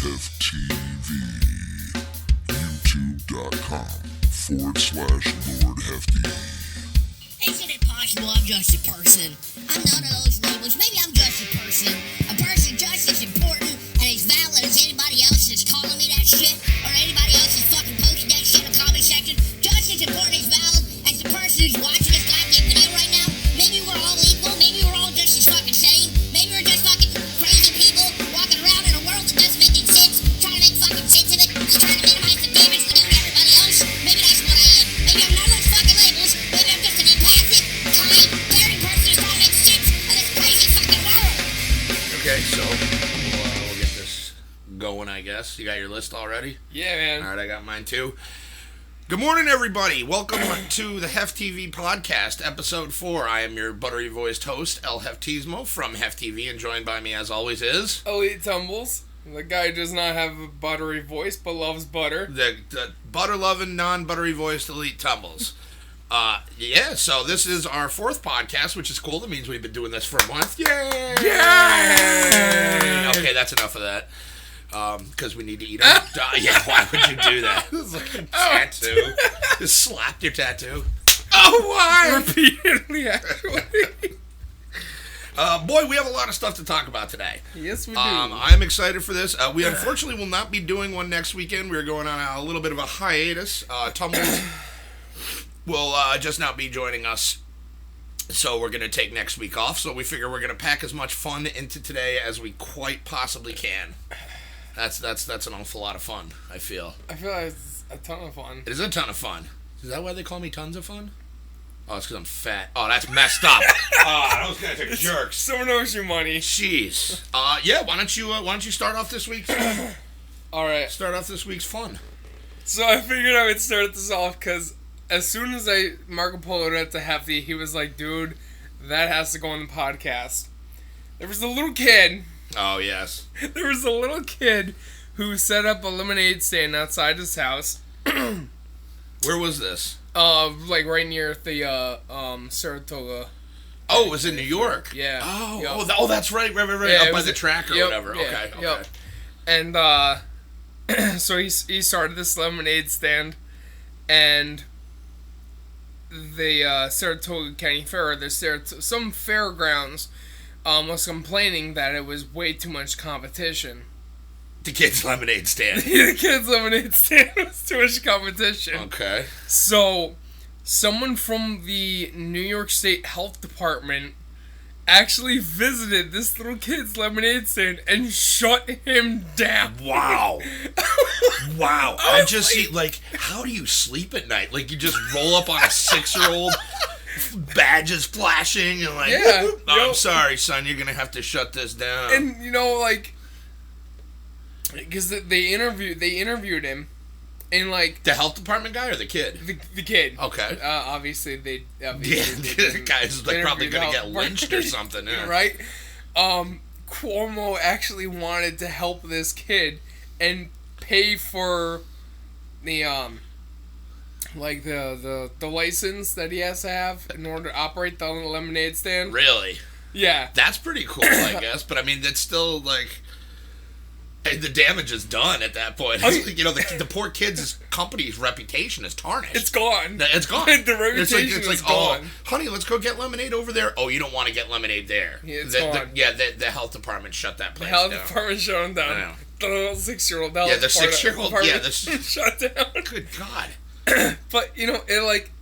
HefTV. YouTube.com/Lord Hefty. Isn't it possible I'm just a person? I'm none of those labels. Maybe I'm just a person. A person just as important and as valid as anybody else that's calling me that shit, or anybody else that's fucking posting that shit in the comment section. Just as important, as valid as the person who's watching this goddamn video right now. Maybe we're all equal. Maybe we're all just as fucking sane. Maybe we're just fucking crazy people walking around in a world that doesn't make any sense, trying to make fucking sense of it, and trying to minimize the damage we do to everybody else. Maybe that's what I am. Maybe I'm none of those fucking labels. Maybe I'm just an empathic, kind, caring person who's trying to make sense of this crazy fucking world. Okay, so we'll get this going, I guess. You got your list already? Yeah, man. All right, I got mine too. Good morning, everybody. Welcome to the HefTV podcast, episode 4. I am your buttery-voiced host, El Heftismo from HefTV, and joined by me, as always, is... Elite Tumbles. The guy does not have a buttery voice, but loves butter. The butter-loving, non-buttery-voiced Elite Tumbles. Yeah, so this is our 4th podcast, which is cool. That means we've been doing this for a month. Yay! Yay! Okay, that's enough of that. Because we need to eat them. Yeah, why would you do that? It's like a tattoo. Just slapped your tattoo. Oh, why? Repeatedly, actually. Boy, we have a lot of stuff to talk about today. Yes, we do. I'm excited for this. We unfortunately will not be doing one next weekend. We're going on a little bit of a hiatus. Tumbles will just not be joining us. So we're going to take next week off. So we figure we're going to pack as much fun into today as we quite possibly can. That's an awful lot of fun, I feel. I feel like it's a ton of fun. It is a ton of fun. Is that why they call me Tons of Fun? Oh, it's because I'm fat. Oh, that's messed up. Oh, those guys are jerks. Someone owes you money. Jeez. Yeah, why don't you start off this week's All right. Start off this week's fun. So I figured I would start this off because as soon as Marco Polo it to Hefty, he was like, dude, that has to go on the podcast. There was a little kid. Oh, yes. There was a little kid who set up a lemonade stand outside his house. Where was this? Like right near the Saratoga. Oh, it was in New York. Yeah. Oh, yep. oh, that's right. Yeah, up by the track or whatever. Yeah, Okay. yep. And so he started this lemonade stand, and the Saratoga County Fair, some fairgrounds, was complaining that it was way too much competition. The kids' lemonade stand. The kids' lemonade stand was too much competition. Okay. So, someone from the New York State Health Department actually visited this little kid's lemonade stand and shut him down. Wow. Wow. I just see, like, how do you sleep at night? Like, you just roll up on a 6-year-old, badges flashing, and like, yeah, I'm sorry, son, you're going to have to shut this down. And, like, because they interviewed him, and like the health department guy or the kid? The kid. Okay. Obviously they the guy's like probably gonna get lynched or something. Yeah. Right. Cuomo actually wanted to help this kid and pay for the like the license that he has to have in order to operate the lemonade stand. Really? Yeah. That's pretty cool, I guess. But I mean, that's still like. The damage is done at that point. The poor kid's company's reputation is tarnished. It's gone. It's gone. The reputation is gone. Oh, honey, let's go get lemonade over there. Oh, you don't want to get lemonade there. Yeah, it's gone. The health department shut that place down. The health department shut him down. The little 6-year-old. Yeah, the 6-year-old. Yeah, shut down. Good God. But it like,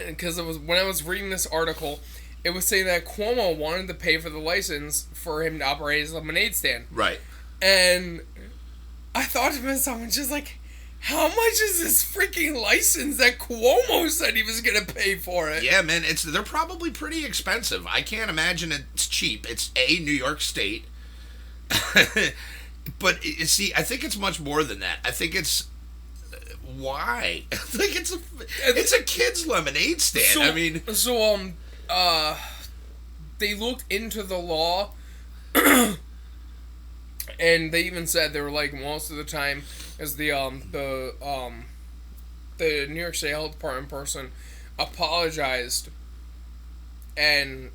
because it was when I was reading this article, it was saying that Cuomo wanted to pay for the license for him to operate his lemonade stand. Right. And I thought to myself, just like, how much is this freaking license that Cuomo said he was going to pay for it? Yeah, man, they're probably pretty expensive. I can't imagine it's cheap. It's New York State. But, see, I think it's much more than that. I think it's... why? I think it's a kid's lemonade stand. They looked into the law... And they even said they were like most of the time, as the New York State Health Department person apologized and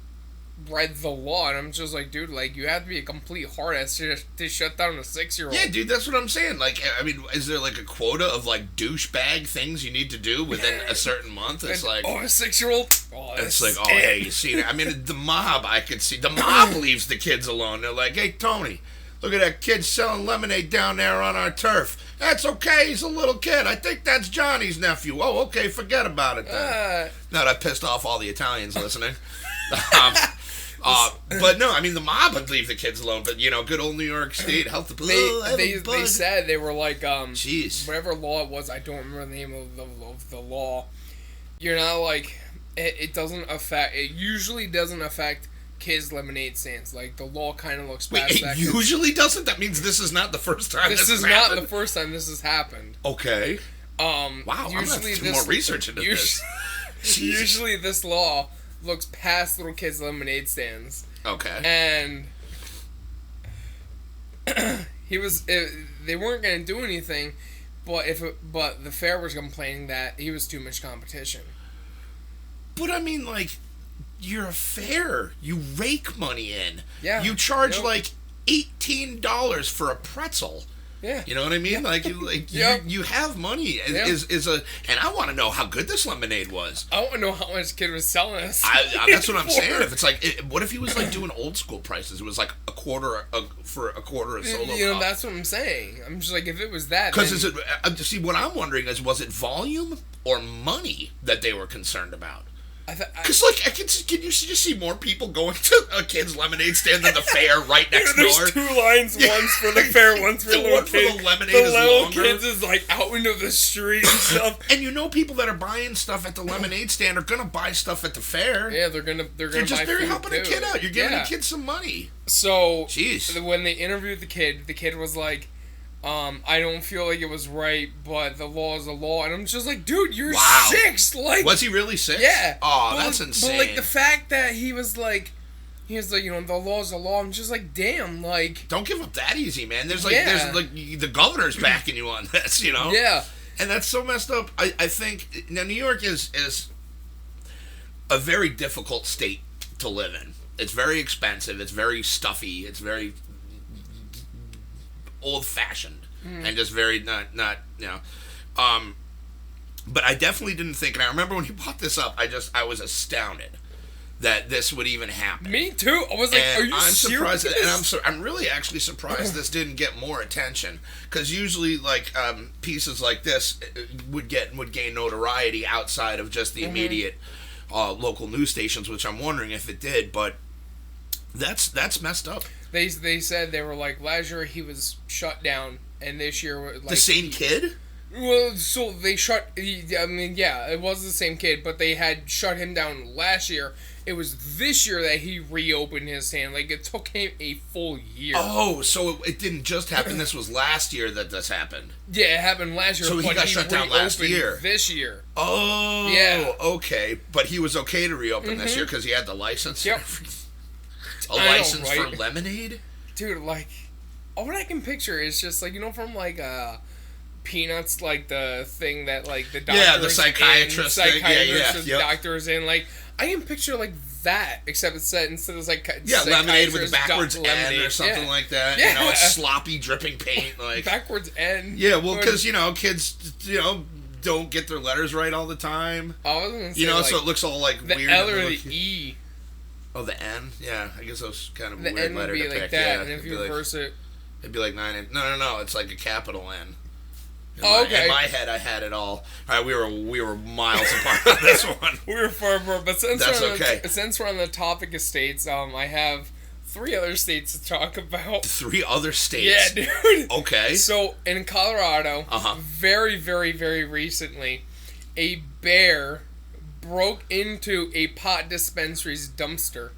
read the law, and I'm just like, dude, like, you have to be a complete hard ass to shut down a 6-year-old. Yeah, dude, that's what I'm saying. Like, I mean, is there like a quota of like douchebag things you need to do within a certain month? It's like, a 6-year-old. Oh, it's like, oh, hey, you see that? I mean, the mob, I could see. The mob leaves the kids alone. They're like, hey, Tony, look at that kid selling lemonade down there on our turf. That's okay, he's a little kid. I think that's Johnny's nephew. Oh, okay, forget about it then. Now that pissed off all the Italians listening. But no, I mean, the mob would leave the kids alone. But, you know, good old New York State health department. They said, they were like, Jeez. whatever law it was, I don't remember the name of the law. You're not like, it doesn't affect, it usually doesn't affect kids' lemonade stands. Like, the law kind of looks past that. It usually doesn't? That means this is not the first time this has happened? This is not the first time this has happened. Okay. Wow, I'm going to have to do more research into this. Usually this law looks past little kids' lemonade stands. Okay. And they weren't going to do anything, but the fair was complaining that he was too much competition. But I mean, like, you're a fair. You rake money in. Yeah. You charge like $18 for a pretzel. Yeah. You know what I mean? Yeah. You have money. And I want to know how good this lemonade was. I want to know how much kid was selling us. That's what I'm saying. If it's like, what if he was like doing old school prices? It was like a quarter for a solo. You know, that's what I'm saying. I'm just like, if it was that, because see, what I'm wondering is, was it volume or money that they were concerned about? Because, like, can you just see more people going to a kid's lemonade stand than the fair right next door? There's 2 lines, one's for the fair, one's for the little kids. The lemonade the is little longer. kids is, like, out into the street and stuff. And you know people that are buying stuff at the lemonade stand are going to buy stuff at the fair. Yeah, they're gonna You're buy just food, helping too. a kid out. You're giving a kid some money. So, jeez. When they interviewed the kid was like, I don't feel like it was right, but the law is the law. And I'm just like, dude, you're 6. Like, was he really 6? Yeah. Oh, that's insane. But, like, the fact that he was like, you know, the law is the law. I'm just like, damn, like, don't give up that easy, man. There's the governor's backing you on this, you know? Yeah. And that's so messed up. I think, now, New York is a very difficult state to live in. It's very expensive. It's very stuffy. It's very old-fashioned and just very not you know. But I definitely didn't think, and I remember when he brought this up, I was astounded that this would even happen. Me too. I was like, and are you surprised, serious? and I'm really actually surprised this didn't get more attention, because usually like pieces like this would gain notoriety outside of just the immediate local news stations, which I'm wondering if it did, but that's messed up. They said, they were like, last year he was shut down, and this year, like, the same kid. Well, so they I mean, yeah, it was the same kid, but they had shut him down last year. It was this year that he reopened his stand. Like, it took him a full year. Oh, so it didn't just happen. This was last year that this happened. Yeah, it happened last year. So he got shut down last year. This year. Oh, yeah. Okay, but he was okay to reopen this year because he had the license. Yep. A license for lemonade? Dude, like, all I can picture is just, like, you know, from, like, Peanuts, like, the thing that, like, the doctor the psychiatrist thing. The doctor's in, like, I can picture, like, that, except it's said, instead of, like, lemonade with a backwards N or something like that. Yeah. You know, it's sloppy, dripping paint. Like backwards N. Yeah, well, because, you know, kids, you know, don't get their letters right all the time. I was gonna say, you know, like, so it looks all, like, the weird. The L or the E. Oh, the N? Yeah, I guess that was kind of a the weird N letter would be to like pick. that, Yeah, and if you reverse it... It'd be like 9. No, it's like a capital N. Okay. In my head, I had it all. All right, we were miles apart on this one. We were far apart, but since that's we're on the topic of states, I have 3 other states to talk about. 3 other states? Yeah, dude. Okay. So, in Colorado, very, very, very recently, a bear broke into a pot dispensary's dumpster.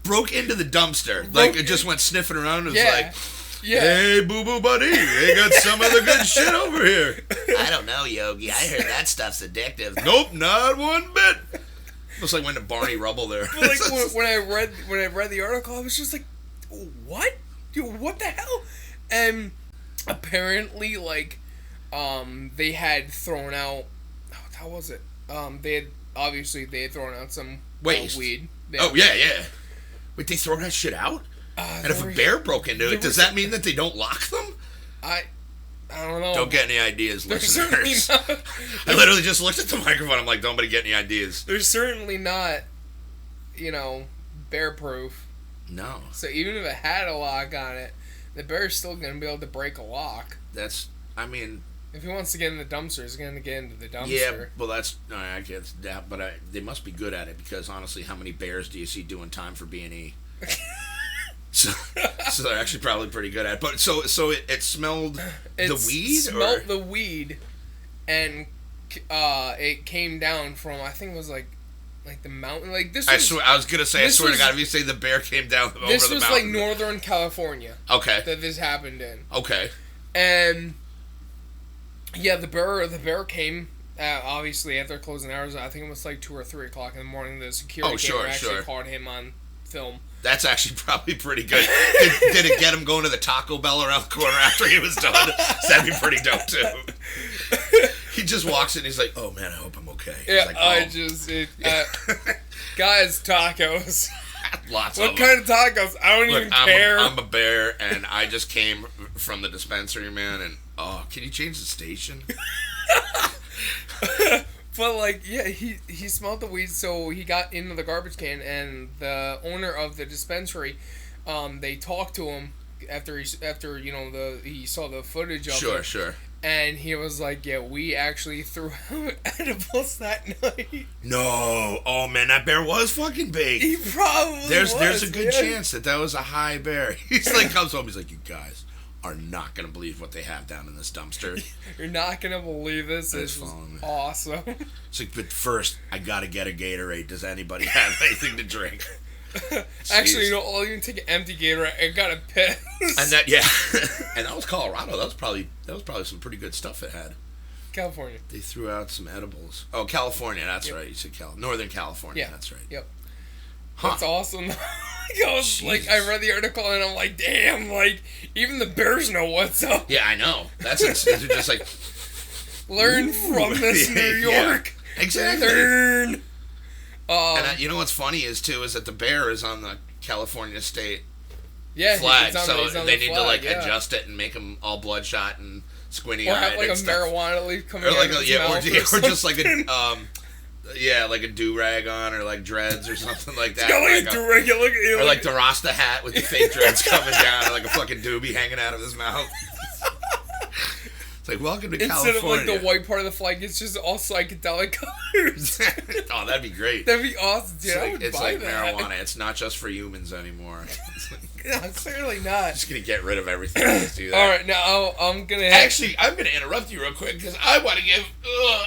Broke into the dumpster? Like, it just went sniffing around and was like... Yeah. Hey, boo-boo buddy, they got some of the good shit over here. I don't know, Yogi. I heard that stuff's addictive. Nope, not one bit. Looks like went to Barney Rubble there. But like when I read the article, I was just like, what? Dude, what the hell? And apparently, like, they had thrown out. How was it? They had thrown out some waste. Weed. Oh yeah. Wait, they throw that shit out? And if a there- bear broke into there it, does was- that mean that they don't lock them? I don't know. Don't get any ideas, There's certainly listeners. not. I literally just looked at the microphone. I'm like, don't get any ideas. There's certainly not, bear proof. No. So even if it had a lock on it, the bear's still gonna be able to break a lock. I mean... If he wants to get in the dumpster, he's gonna get into the dumpster. Yeah, well, I guess that, but they must be good at it because honestly, how many bears do you see doing time for B&E? so they're actually probably pretty good at it. But so it smelled the weed. Smelled the weed, and it came down from I think it was like the mountain. Like this. I was gonna say. I swear to God, if you say the bear came down over the mountain. This was like Northern California. Okay. That this happened in. Okay. And. Yeah, the bear came, obviously, after closing hours. I think it was like 2 or 3 o'clock in the morning. The security camera actually caught him on film. That's actually probably pretty good. Did it get him going to the Taco Bell around the corner after he was done? That'd be pretty dope, too. He just walks in, he's like, oh, man, I hope I'm okay. Yeah, like, guys, tacos. Lots what of kind of tacos? I don't even care. I'm a bear, and I just came from the dispensary, man, and, can you change the station? But, like, yeah, he smelled the weed, so he got into the garbage can, and the owner of the dispensary, they talked to him after he saw the footage of it. Sure. And he was like, yeah, we actually threw out edibles that night. No. Oh, man, that bear was fucking big. He probably There's a good chance that was a high bear. He's like, comes home, he's like, you guys are not going to believe what they have down in this dumpster. You're not going to believe this. This is awesome. It's like, but first, I got to get a Gatorade. Does anybody have anything to drink? Actually, I'll even take an empty Gatorade. I got a piss. And that was Colorado. That was probably some pretty good stuff it had. California. They threw out some edibles. Oh, California. That's right. You said Northern California. Yeah, that's right. Yep. Huh. That's awesome. I read the article and I'm like, damn, like even the bears know what's up. Yeah, I know. They're just like learn from this, New York. Yeah, exactly. Learn. And you know what's funny is that the bear is on the California state flag, so they need to adjust it and make him all bloodshot and squinty eyed, or have like a marijuana leaf coming out of his mouth, or just like a like a do-rag on, or like dreads or something like that. Like a do-rag, or like the Rasta hat with the fake dreads coming down, or like a fucking doobie hanging out of his mouth. It's like, welcome to California. Instead of like the white part of the flag, it's just all psychedelic colors. Oh, that'd be great. That'd be awesome, dude. It's like marijuana. It's not just for humans anymore. No, clearly not. Just gonna get rid of everything. Let's do that. All right, now I'm gonna. I'm gonna interrupt you real quick because I want to give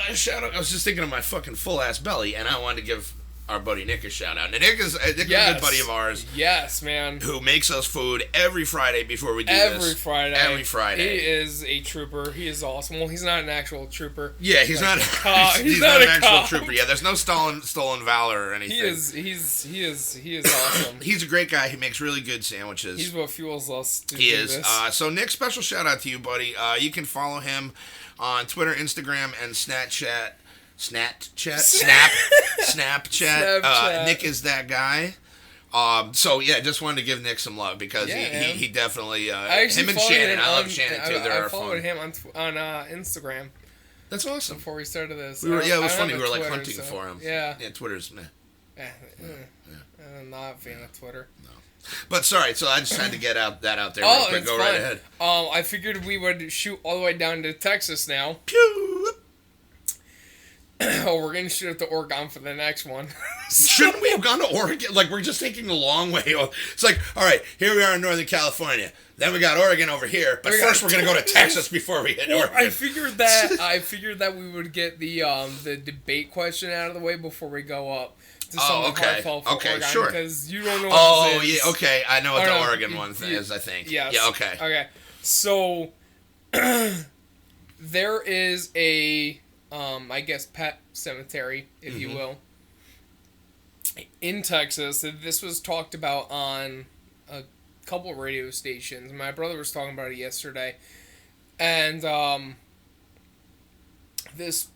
a shout out. I was just thinking of my fucking full ass belly, and I wanted to give our buddy Nick a shout out. And Nick is a good buddy of ours. Yes, man. Who makes us food every Friday before we do this. Every Friday. He is a trooper. He is awesome. Well, he's not an actual trooper. Yeah, he's not. He's not an actual trooper. Yeah, there's no stolen valor or anything. He is awesome. He's a great guy. He makes really good sandwiches. He's what fuels us to do this. So Nick, special shout out to you, buddy. You can follow him on Twitter, Instagram, and Snapchat. Nick is that guy. So yeah, just wanted to give Nick some love because he definitely him and Shannon. I love Shannon too. I followed him on Instagram. That's awesome. Before we started this, it was funny. We were like hunting for him. Yeah, Twitter's meh. I'm not a fan of Twitter. No. But sorry, so I just had to get that out there. Real quick. Go right ahead. I figured we would shoot all the way down to Texas now. Pew. Oh, we're gonna shoot up to Oregon for the next one. Shouldn't we have gone to Oregon? Like, we're just taking the long way. It's like, all right, here we are in Northern California. Then we got Oregon over here. But first, we're gonna go to Texas before we hit Oregon. I figured that we would get the debate question out of the way before we go up to some of the heartfelt for Oregon, sure. Because you don't know what this is. Yeah, okay. I know what the Oregon one is, I think. Yes. Yeah, okay. Okay. So, there is a... I guess pet cemetery, if you will, in Texas. This was talked about on a couple radio stations. My brother was talking about it yesterday, and this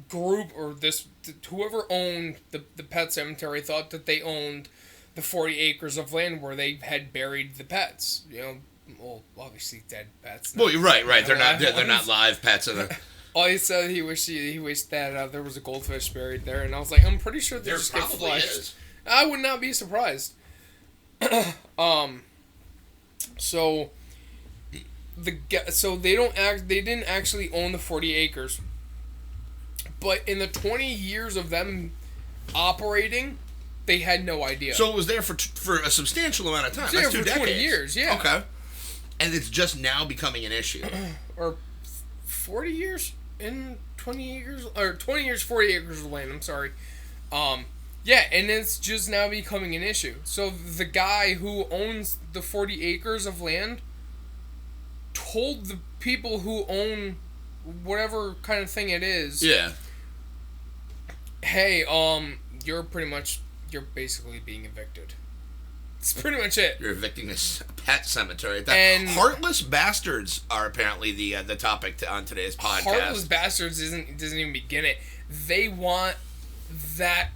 group or whoever owned the pet cemetery thought that they owned the 40 acres of land where they had buried the pets. You know, well, obviously dead pets. Well, you're right. They're not ones. live pets. All he said he wished that there was a goldfish buried there, and I was like, I'm pretty sure they There just get probably flushed. is. I would not be surprised. So they didn't actually own the 40 acres, but in the 20 years of them operating, they had no idea. So it was there for a substantial amount of time. It's That's there 2 for 20 decades. years, yeah. Okay. And it's just now becoming an issue. Or 40 years in 20 acres, or 20 years, 40 acres of land. I'm sorry. Yeah, and it's just now becoming an issue. So the guy who owns the 40 acres of land told the people who own whatever kind of thing it is, Yeah. hey, you're basically being evicted. That's pretty much it. You're evicting this pet cemetery. And heartless bastards are apparently the topic on today's podcast. Heartless bastards doesn't even begin it. They want that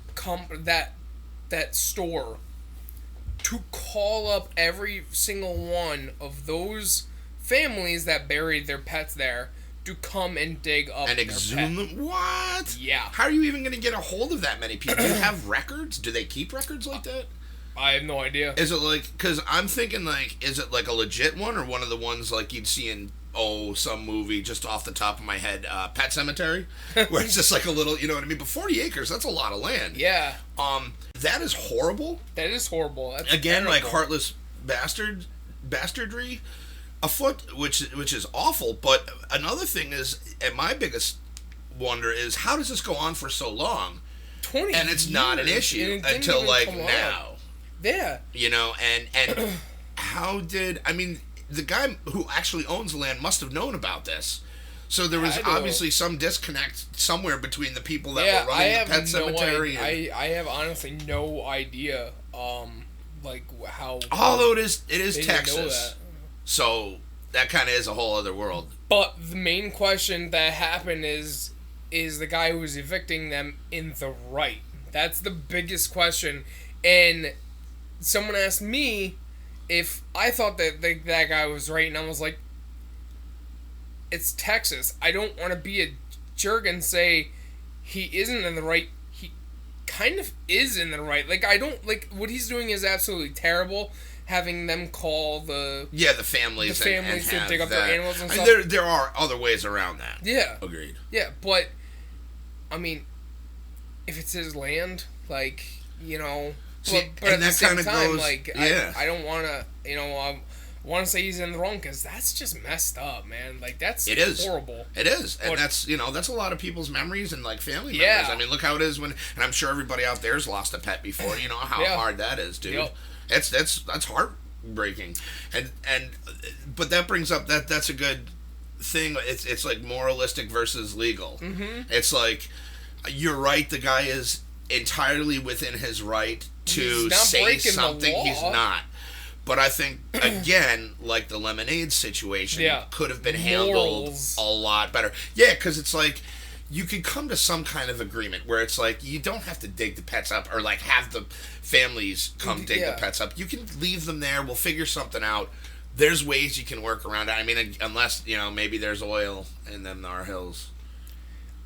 that store to call up every single one of those families that buried their pets there to come and dig up and their exhume pet. them. What? Yeah. How are you even going to get a hold of that many people? Do you have records? Do they keep records like that? I have no idea. Is it like, because I'm thinking like, is it like a legit one or one of the ones like you'd see in some movie just off the top of my head, Pet Cemetery, where it's just like a little, you know what I mean? But 40 acres, that's a lot of land. Yeah. That is horrible. That is horrible. That's Again, terrible. like heartless bastardry afoot, which is awful. But another thing is, and my biggest wonder is, how does this go on for so long? 20 and it's not an years, issue and it didn't until even like come now. up. Yeah. You know, and how did, I mean, the guy who actually owns the land must have known about this. So there was obviously some disconnect somewhere between the people that were running the pet cemetery. I have honestly no idea, like how. Although it is they didn't know Texas, that. so that kind of is a whole other world. But the main question that happened is the guy who was evicting them in the right? That's the biggest question. And someone asked me if I thought that that guy was right, and I was like, it's Texas. I don't want to be a jerk and say he isn't in the right. He kind of is in the right. Like, I don't, like, what he's doing is absolutely terrible. Having them call the families to and dig up their animals and I mean, stuff. there are other ways around that. Yeah. Agreed. Yeah, but, I mean, if it's his land, like, you know... See, but at the same time, goes, like, yeah. I don't want to, you know, I want to say he's in the wrong, because that's just messed up, man. Like, that's horrible. It is. And But, that's, you know, that's a lot of people's memories and, like, family members. Yeah. I mean, look how it is when, and I'm sure everybody out there's lost a pet before. You know how hard that is, dude. Yep. That's heartbreaking. And but that brings up, that's a good thing. It's like moralistic versus legal. Mm-hmm. It's like, you're right, the guy is entirely within his right to say something. He's not. But I think, again, like the lemonade situation, could have been handled a lot better. Yeah, because it's like, you could come to some kind of agreement where it's like, you don't have to dig the pets up or like have the families come dig the pets up. You can leave them there. We'll figure something out. There's ways you can work around it. I mean, unless, you know, maybe there's oil in them our hills.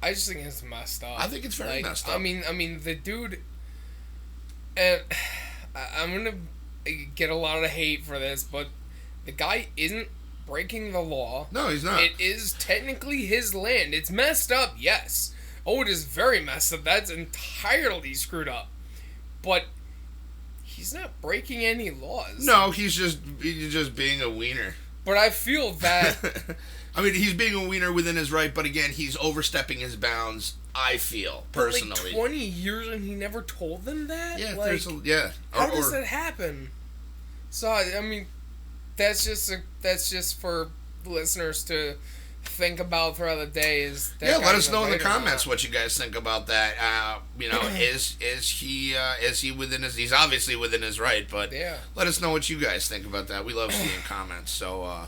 I just think it's messed up. I think it's very messed up. I mean, the dude, and I'm gonna get a lot of hate for this, but the guy isn't breaking the law. No, he's not. It is technically his land. It's messed up, yes. Oh, it is very messed up. That's entirely screwed up. But he's not breaking any laws. No, he's just being a wiener. But I feel that... I mean, he's being a wiener within his right, but again, he's overstepping his bounds, I feel, personally. Like 20 years and he never told them that? Yeah, like, How does that happen? So, I mean, that's just for listeners to think about throughout the day. Let us know in the comments what you guys think about that. You know, is he within his? He's obviously within his right, but let us know what you guys think about that. We love seeing comments. So,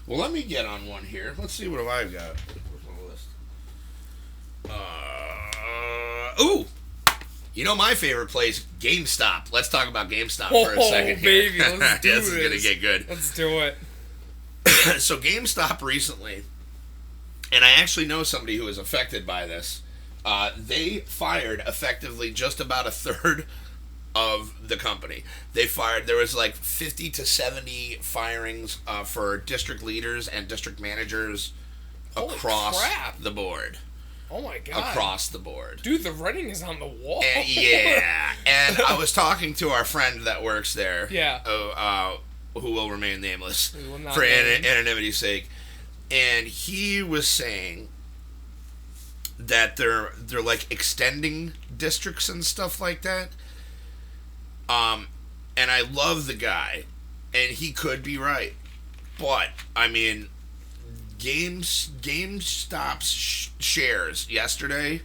well, let me get on one here. Let's see what have I got. Where's my list? You know my favorite place, GameStop. Let's talk about GameStop for a second here. Baby, let's do this is going to get good. Let's do it. So GameStop recently, and I actually know somebody who was affected by this, they fired effectively just about a third of the company. There was like 50 to 70 firings for district leaders and district managers across the board. Oh my god. Across the board. Dude, the writing is on the wall. Yeah. And I was talking to our friend that works there. Yeah. Who will remain nameless not for name. anonymity's sake. And he was saying that they're like extending districts and stuff like that. And I love the guy, and he could be right. But I mean, GameStop's shares yesterday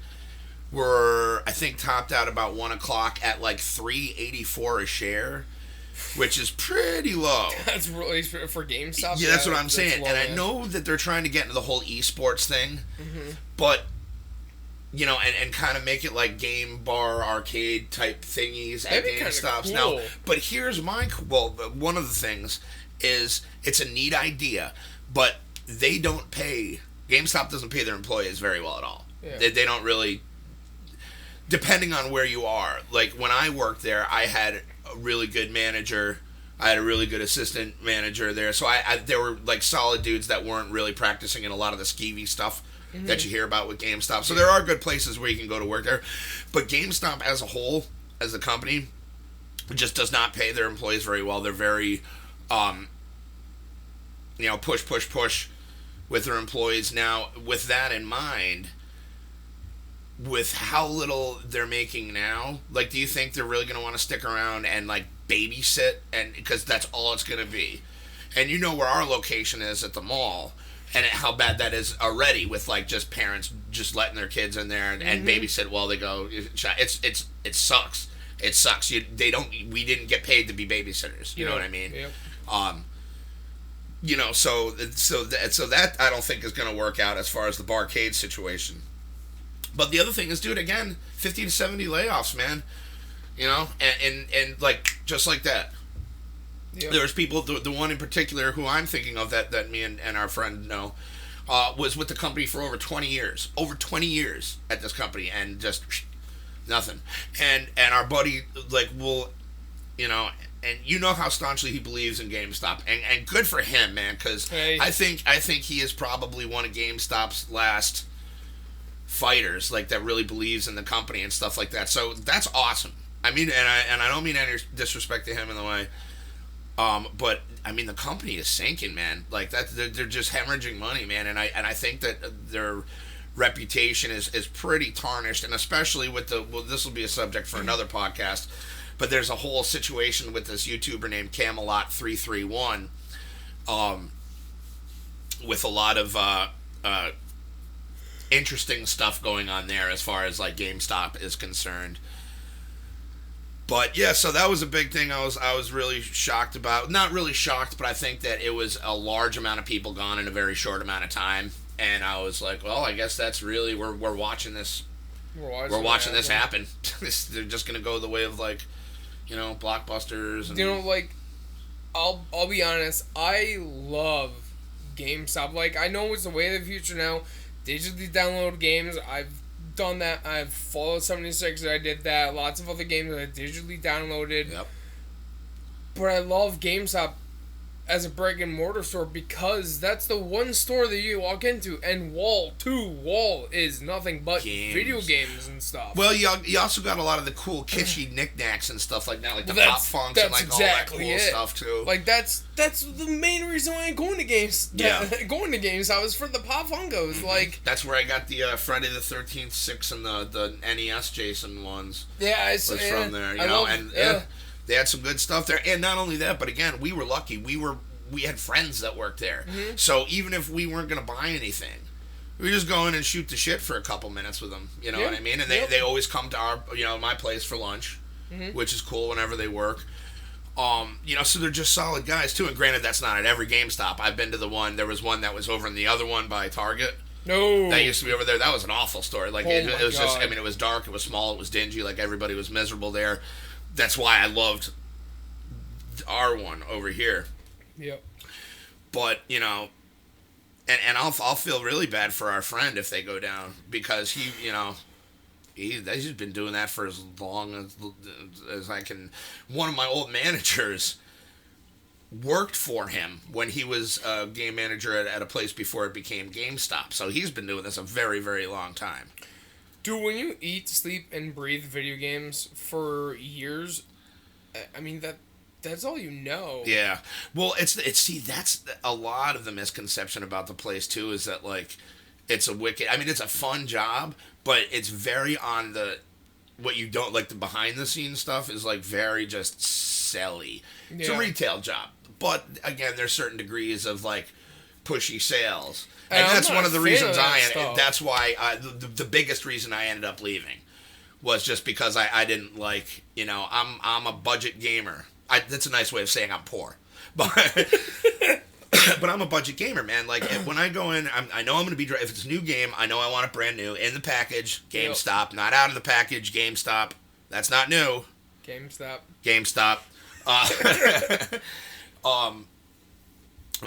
were, I think, topped out about 1 o'clock at like $3.84 a share, which is pretty low. That's really for GameStop. Yeah, that's what I'm saying. And I know that they're trying to get into the whole esports thing, but you know, and kind of make it like game bar arcade type thingies at GameStops cool. now. But here's one of the things is it's a neat idea, but they don't pay. GameStop doesn't pay their employees very well at all. Yeah. They don't really. Depending on where you are, like when I worked there, I had a really good manager. I had a really good assistant manager there, so there were like solid dudes that weren't really practicing in a lot of the skeevy stuff that you hear about with GameStop. So there are good places where you can go to work there, but GameStop as a whole, as a company, just does not pay their employees very well. They're very, push with their employees. Now, with that in mind, with how little they're making now, like, do you think they're really going to want to stick around and, like, babysit? And because that's all it's going to be. And you know where our location is at the mall, and how bad that is already with, like, just parents just letting their kids in there and babysit while they go. It sucks. It sucks. We didn't get paid to be babysitters. You know what I mean? Yep. So that I don't think is going to work out as far as the barcade situation. But the other thing is, dude, again, 50 to 70 layoffs, man. You know, and like just like that. Yep. There's people. The one in particular who I'm thinking of that me and our friend know was with the company for over 20 years. Over 20 years at this company, and just nothing. And our buddy, like, will, you know. And you know how staunchly he believes in GameStop, and good for him, man. Because I think he is probably one of GameStop's last fighters, like, that really believes in the company and stuff like that. So that's awesome. I mean, and I don't mean any disrespect to him in the way, but I mean the company is sinking, man. Like that, they're just hemorrhaging money, man. And I think that their reputation is pretty tarnished, and especially with this will be a subject for another podcast. But there's a whole situation with this YouTuber named Camelot331, with a lot of interesting stuff going on there as far as like GameStop is concerned. But yeah, so that was a big thing. I was really shocked about. Not really shocked, but I think that it was a large amount of people gone in a very short amount of time, and I was like, well, I guess that's really we're watching this. We're watching this happen. They're just gonna go the way of, like, you know, blockbusters. And, you know, like, I'll be honest. I love GameStop. Like, I know it's the way of the future now. Digitally download games. I've done that. I've Fallout 76. I did that. Lots of other games that I digitally downloaded. Yep. But I love GameStop as a brick and mortar store because that's the one store that you walk into, and wall is nothing but video games and stuff. Well, you also got a lot of the cool kitschy knickknacks and stuff like that, like the pop funks and like exactly all that cool stuff too. Like that's the main reason why I'm going to games. Yeah, going to GameStop is for the pop funkos. Mm-hmm. Like that's where I got the Friday the 13th 6 and the NES Jason ones. Yeah, was from there. You know, they had some good stuff there. And not only that, but again, we were lucky. We had friends that worked there. Mm-hmm. So even if we weren't going to buy anything, we just go in and shoot the shit for a couple minutes with them. You know what I mean? And they always come to my place for lunch, which is cool whenever they work. So they're just solid guys too. And granted, that's not at every GameStop. I've been to there was one that was over in the other one by Target. No. That used to be over there. That was an awful store. Like, it my was just, I God. mean, it was dark, it was small, it was dingy, like, everybody was miserable there. That's why I loved our one over here. Yep. But, you know, and I'll feel really bad for our friend if they go down, because he, you know, he's been doing that for as long as I can. One of my old managers worked for him when he was a game manager at a place before it became GameStop. So he's been doing this a very, very long time. Dude, when you eat, sleep, and breathe video games for years, I mean, that's all you know. Yeah. Well, see, that's a lot of the misconception about the place, too, is that, like, it's a wicked... I mean, it's a fun job, but it's very on the... What you don't... Like, the behind-the-scenes stuff is, like, very just silly. Yeah. It's a retail job. But, again, there's certain degrees of, like, pushy sales. And that's one of the reasons that's why the biggest reason I ended up leaving was just because I didn't like, you know, I'm a budget gamer. That's a nice way of saying I'm poor. But but I'm a budget gamer, man. Like, when I go in, I know I'm going to be... If it's a new game, I know I want it brand new. In the package, GameStop. Yep. Not out of the package, GameStop. That's not new. GameStop.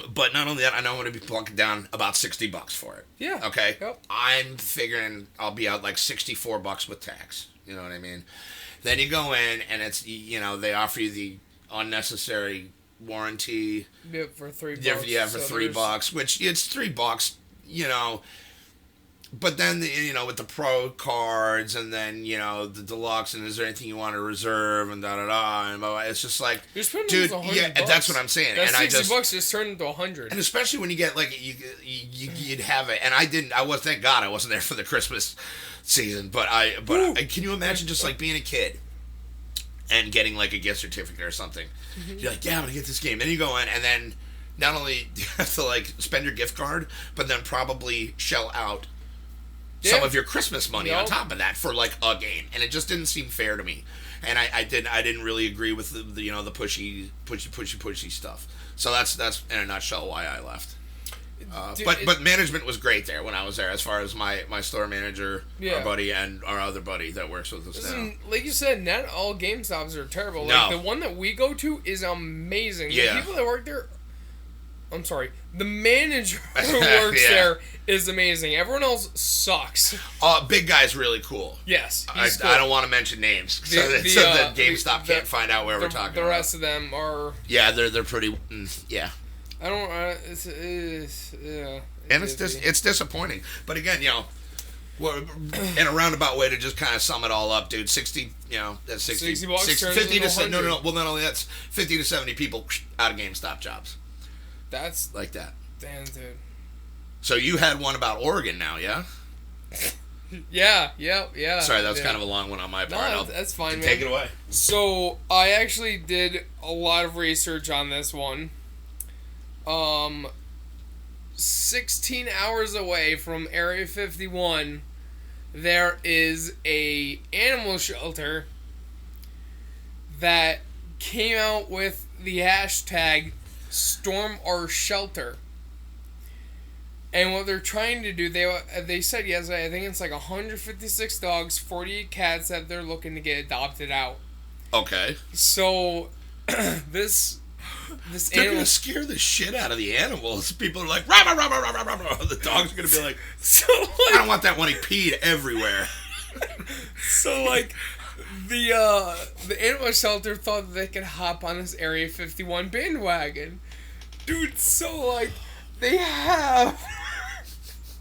But not only that, I know I'm going to be plunking down about $60 for it. Yeah. Okay? Yep. I'm figuring I'll be out like $64 with tax. You know what I mean? Then you go in, and it's, you know, they offer you the unnecessary warranty. Yep, for $3. Yeah, for $3, which it's $3, you know. But then, you know, with the pro cards, and then, you know, the deluxe, and is there anything you want to reserve, and da-da-da, and blah, blah. It's just like, dude, yeah, that's what I'm saying. That and $60 just turned into $100. And especially when you get, like, you'd have it, and thank God I wasn't there for the Christmas season, but can you imagine just, like, being a kid and getting, like, a gift certificate or something? Mm-hmm. You're like, yeah, I'm going to get this game. Then you go in, and then not only do you have to, like, spend your gift card, but then probably shell out some of your Christmas money on top of that for, like, a game, and it just didn't seem fair to me, and I didn't really agree with the you know, the pushy stuff. So that's in a nutshell why I left. But management was great there when I was there, as far as my store manager, our buddy, and our other buddy that works with us now. Like you said, not all GameStops are terrible. No. Like, the one that we go to is amazing. Yeah. The people that work there... I'm sorry. The manager who works there is amazing. Everyone else sucks. Big guy's really cool. Yes, he's cool. I don't want to mention names so that GameStop can't find out where we're talking about. The rest of them are... Yeah, they're pretty... yeah. I don't... And it's disappointing. But again, you know, in a roundabout way to just kind of sum it all up, dude, 60, you know, that's 60 50 to 70, no. Well, not only that's 50 to 70 people out of GameStop jobs. That's like that. Damn, dude. So you had one about Oregon now, yeah? Yeah. Sorry, that was kind of a long one on my part. No, that's fine, man. Take it away. So, I actually did a lot of research on this one. 16 hours away from Area 51, there is a animal shelter that came out with the hashtag Storm Our Shelter. And what they're trying to do, they said yesterday, I think it's like 156 dogs, 48 cats that they're looking to get adopted out. Okay. So, this they're animal... gonna scare the shit out of the animals. People are like, rah, rah, rah, rah, rah, rah, rah. The dog's gonna be like, so, like, I don't want that one. He peed everywhere. So, like, the animal shelter thought that they could hop on this Area 51 bandwagon. Dude, so, like, they have...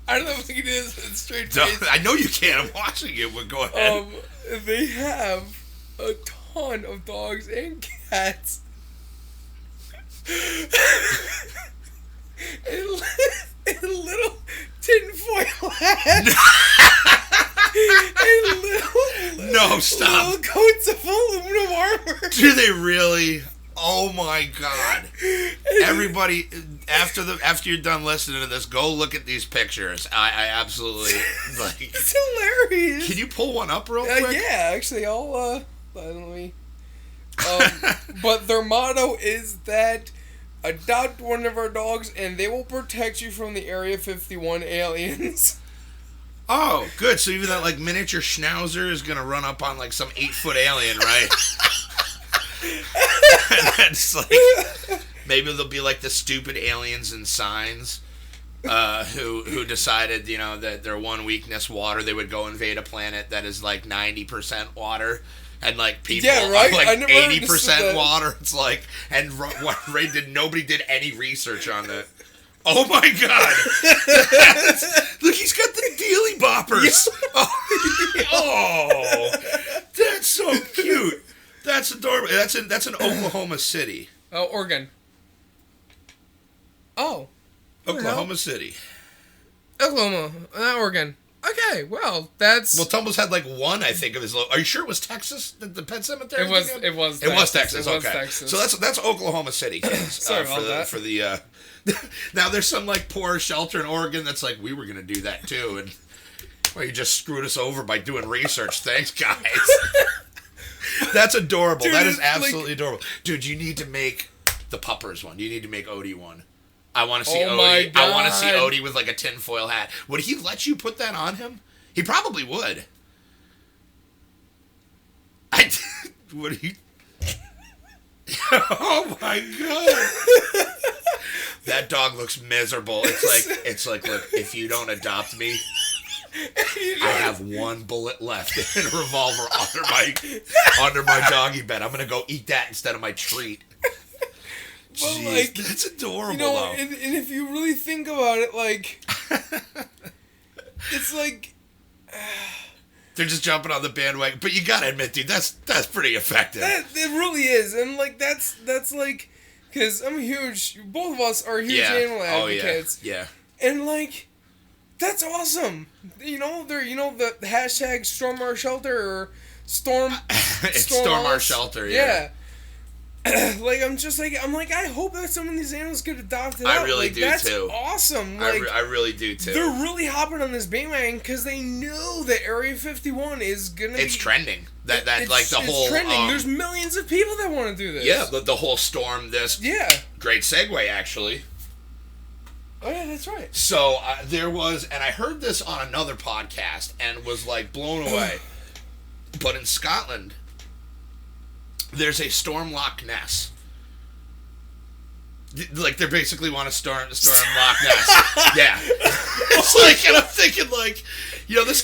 I don't know if I can do this with a straight face. I know you can't. I'm watching it, but go ahead. They have a ton of dogs and cats. in little tinfoil hats. No, stop. Little coats of aluminum armor. Do they really? Oh my God! Everybody, after you're done listening to this, go look at these pictures. I absolutely like. It's hilarious. Can you pull one up real quick? Yeah, actually, I'll let me. But their motto is that adopt one of our dogs, and they will protect you from the Area 51 aliens. Oh, good. So even that, like, miniature schnauzer is going to run up on, like, some 8-foot alien, right? And that's, like, maybe they'll be, like, the stupid aliens in Signs who decided, you know, that their one weakness, water, they would go invade a planet that is, like, 90% water. And, like, people Yeah, right? are, like, I never 80% water. It's like, and nobody did any research on that. Oh my God! Look, he's got the dealy boppers. Oh, that's so cute. That's adorable. That's in Oklahoma City. Oh, Oregon. Oh. Oklahoma City. Oklahoma, not Oregon. Okay, well, that's... Well, Tumbles had like one, I think, of his. Are you sure it was Texas? The pet cemetery? It was Texas. Okay, Texas. so that's Oklahoma City, kids. Sorry about that. For the now there's some like poor shelter in Oregon that's like, we were gonna do that too, and well, you just screwed us over by doing research. Thanks, guys. That's adorable. Dude, that is absolutely adorable, dude. You need to make the puppers one. You need to make Odie one. I want to see Oh my Odie. I want to see God. Odie with like a tinfoil hat. Would he let you put that on him? He probably would. Would he? Oh my God! That dog looks miserable. It's like, look, if you don't adopt me, I have one bullet left in a revolver under my doggy bed. I'm gonna go eat that instead of my treat. Well, Jeez, like, that's adorable, you know, though. and if you really think about it, like, it's like... They're just jumping on the bandwagon. But you gotta admit, dude, that's pretty effective. It really is. And, like, that's like... Because I'm a huge... Both of us are huge animal advocates. Oh, yeah. And, like, that's awesome. You know, the hashtag Storm Our Shelter or Storm... It's Storm Our Shelter, yeah. Like, I'm like, I hope that some of these animals get adopted out. I really like, do, that's too. Awesome. Like, I really do, too. They're really hopping on this bandwagon because they know that Area 51 is going to be... It's trending. Like, the it's whole... trending. There's millions of people that want to do this. Yeah, the whole storm, this... Yeah. Great segue, actually. Oh, yeah, that's right. So, there was... And I heard this on another podcast and was, like, blown away. But in Scotland, there's a Storm Loch Ness. Like, they basically want to storm Loch Ness. Yeah. It's like, and I'm thinking, like, you know, this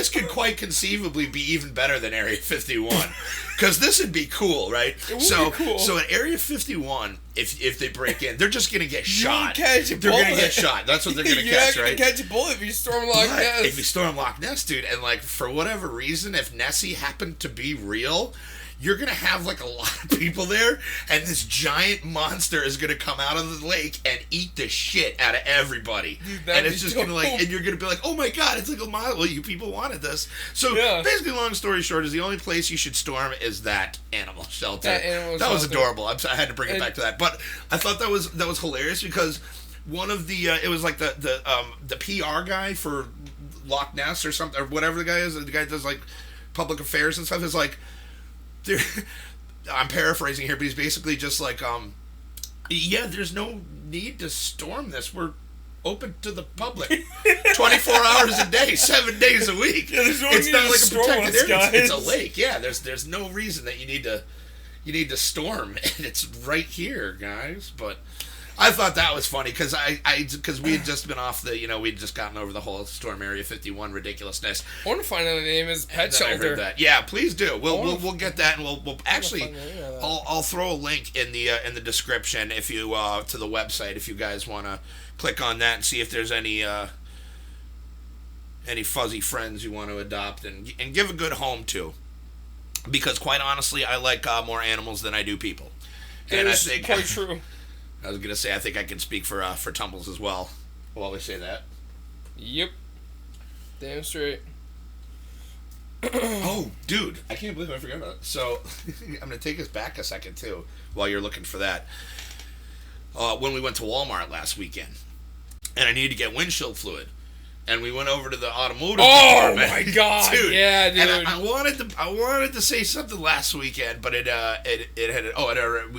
could quite conceivably be even better than Area 51. Because this would be cool, right? It would be cool. So at Area 51, if they break in, they're just going to get shot. Catch a They're bullet. going to get shot. That's what they're going to catch, You're right? not going to catch a bullet if you storm Loch Ness. If you storm Loch Ness, dude, and, like, for whatever reason, if Nessie happened to be real... You're going to have, like, a lot of people there, and this giant monster is going to come out of the lake and eat the shit out of everybody. Dude, and it's just going to, like, and you're going to be like, oh, my God, it's like a mile. Well, you people wanted this. So, basically, long story short, is the only place you should storm is that animal shelter. That was adorable. I had to bring it back to that. But I thought that was hilarious because one of the, it was like the PR guy for Loch Ness or something, or whatever the guy is, the guy that does, like, public affairs and stuff, is like, I'm paraphrasing here, but he's basically just like, yeah, there's no need to storm this. We're open to the public 24 hours a day, 7 days a week. Yeah, it's not like a protected area. It's a lake. Yeah, there's no reason that you need to storm. It's right here, guys. But I thought that was funny because because we had just been off the, you know, we'd just gotten over the whole Storm Area 51 ridiculousness. I want to find out the name of his pet shelter. I heard that. Yeah, please do. We'll get that, and we'll actually I'll throw a link in the description if you to the website if you guys want to click on that and see if there's any fuzzy friends you want to adopt and give a good home to. Because quite honestly, I like more animals than I do people. And I think quite true. I was gonna say I think I can speak for Tumbles as well. We'll always say that. Yep. Damn straight. Oh, dude, I can't believe I forgot about it. So I'm gonna take us back a second too, while you're looking for that. When we went to Walmart last weekend, and I needed to get windshield fluid, and we went over to the automotive Oh department. my god! Dude. Yeah, dude. And I wanted to say something last weekend, but we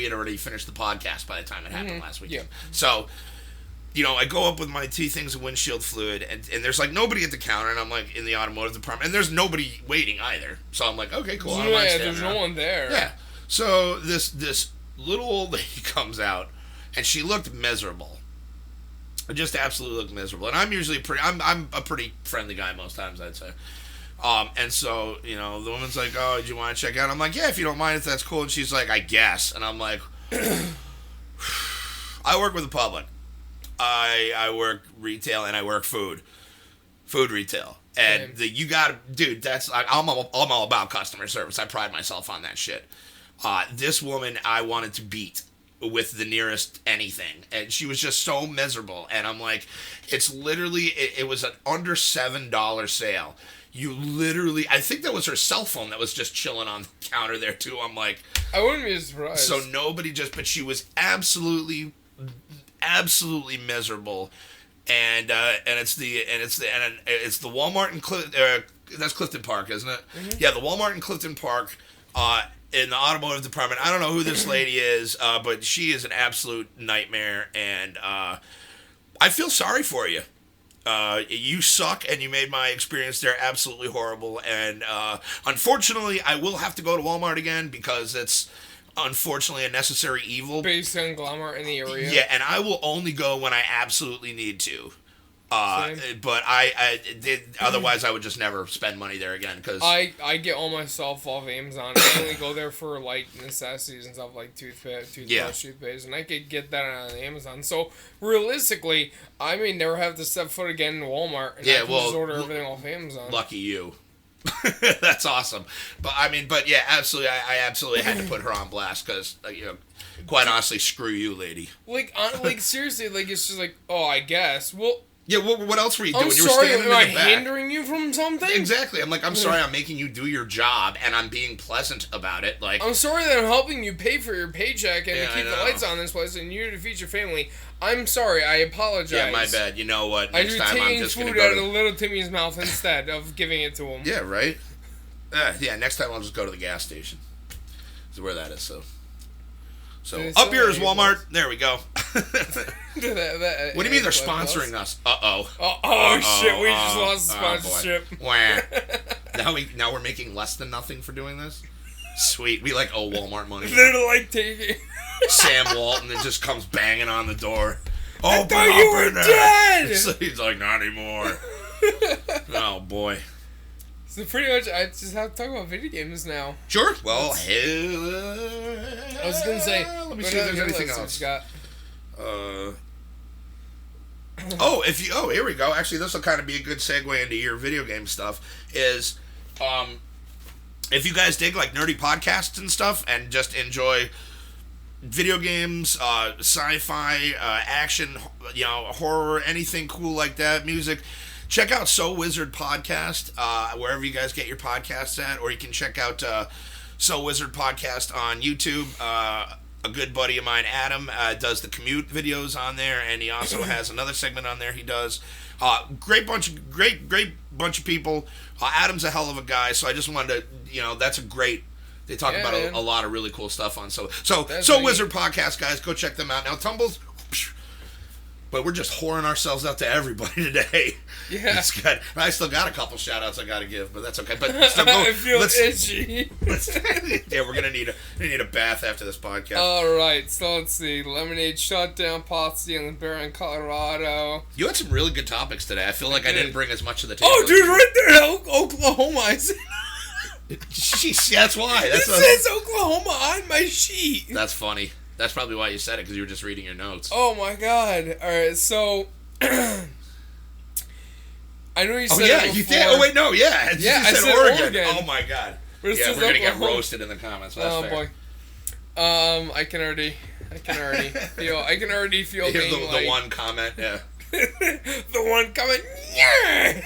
had already finished the podcast by the time it happened last weekend. Yeah. So, I go up with my 2 things of windshield fluid, and there's like nobody at the counter, and I'm like in the automotive department, and there's nobody waiting either. So I'm like, okay, cool. I don't mind standing there's around. no one there. Yeah. So this little old lady comes out, and she looked miserable. Just absolutely looked miserable. And I'm usually I'm a pretty friendly guy most times, I'd say. And so, the woman's like, oh, do you want to check out? I'm like, yeah, if you don't mind, if that's cool. And she's like, I guess. And I'm like, I work with the public. I work retail, and I work food retail. And dude, I'm all about customer service. I pride myself on that shit. This woman I wanted to beat with the nearest anything, and she was just so miserable, and I'm like, it's literally, it was an under $7 sale. I think that was her cell phone that was just chilling on the counter there too. I'm like, I wouldn't be surprised. So but she was absolutely miserable, and it's the Walmart in that's Clifton Park, isn't it? Mm-hmm. Yeah, the Walmart in Clifton Park, in the automotive department. I don't know who this lady is, but she is an absolute nightmare, and I feel sorry for you. You suck, and you made my experience there absolutely horrible, and unfortunately, I will have to go to Walmart again because it's unfortunately a necessary evil. Based on glamour in the area. Yeah, and I will only go when I absolutely need to. But I otherwise I would just never spend money there again because I get all my stuff off Amazon. I only go there for like necessities and stuff like toothpaste, and I could get that on Amazon. So realistically, I may never have to step foot again in Walmart, and I can just order everything off Amazon. Lucky you. That's awesome. But yeah, absolutely. I absolutely had to put her on blast because quite honestly, screw you, lady. Like seriously, like it's just like, oh, I guess. Well. Yeah, what else were you doing? I'm You were sorry, standing am I in the back. hindering you from something? Exactly. I'm like, I'm sorry, I'm making you do your job, and I'm being pleasant about it. Like, I'm sorry that I'm helping you pay for your paycheck and to keep the know. lights on this place and you to feed your family. I'm sorry, I apologize. Yeah, my bad. You know what? Next time I'm just going to food go out of little Timmy's mouth instead of giving it to him. Yeah, right? Yeah, next time I'll just go to the gas station. Is where that is, so up here is Walmart. There we go. What do you mean they're sponsoring us? Uh-oh. Shit, we just lost sponsorship. Now we're making less than nothing for doing this? Sweet. We owe Walmart money. They're like taking... Sam Walton that just comes banging on the door. I thought you were dead! So he's like, not anymore. Oh, boy. So pretty much, I just have to talk about video games now. Sure. Well, I was gonna say. Let me see if there's anything else. Got? Here we go. Actually, this will kind of be a good segue into your video game stuff. Is, if you guys dig nerdy podcasts and stuff, and just enjoy video games, sci-fi, action, horror, anything cool like that, music. Check out So Wizard Podcast, wherever you guys get your podcasts at, or you can check out So Wizard Podcast on YouTube. A good buddy of mine, Adam, does the commute videos on there, and he also has another segment on there he does. Great bunch of people. Adam's a hell of a guy, so I just wanted to, that's a great. They talk about a lot of really cool stuff on So Wizard Podcast, guys, go check them out. Now, Tumbles. But we're just whoring ourselves out to everybody today. Yeah. It's good. I still got a couple shout-outs I got to give, but that's okay. But still I feel itchy. Yeah, we're going to need a bath after this podcast. All right, so let's see. Lemonade Shutdown, Potsy and the Bear in Colorado. You had some really good topics today. I feel like I didn't bring as much to the table. Oh, dude, right there, Oklahoma. Jeez, that's why. It says Oklahoma on my sheet. That's funny. That's probably why you said it, because you were just reading your notes. Oh, my God. All right, so... I know you said it before. You did? Oh, wait, no, yeah. Yeah, I said Oregon. Oh, my God. We're going to get roasted in the comments. That's fair. Boy. I can already feel being the one comment, yeah. The one comment, yeah!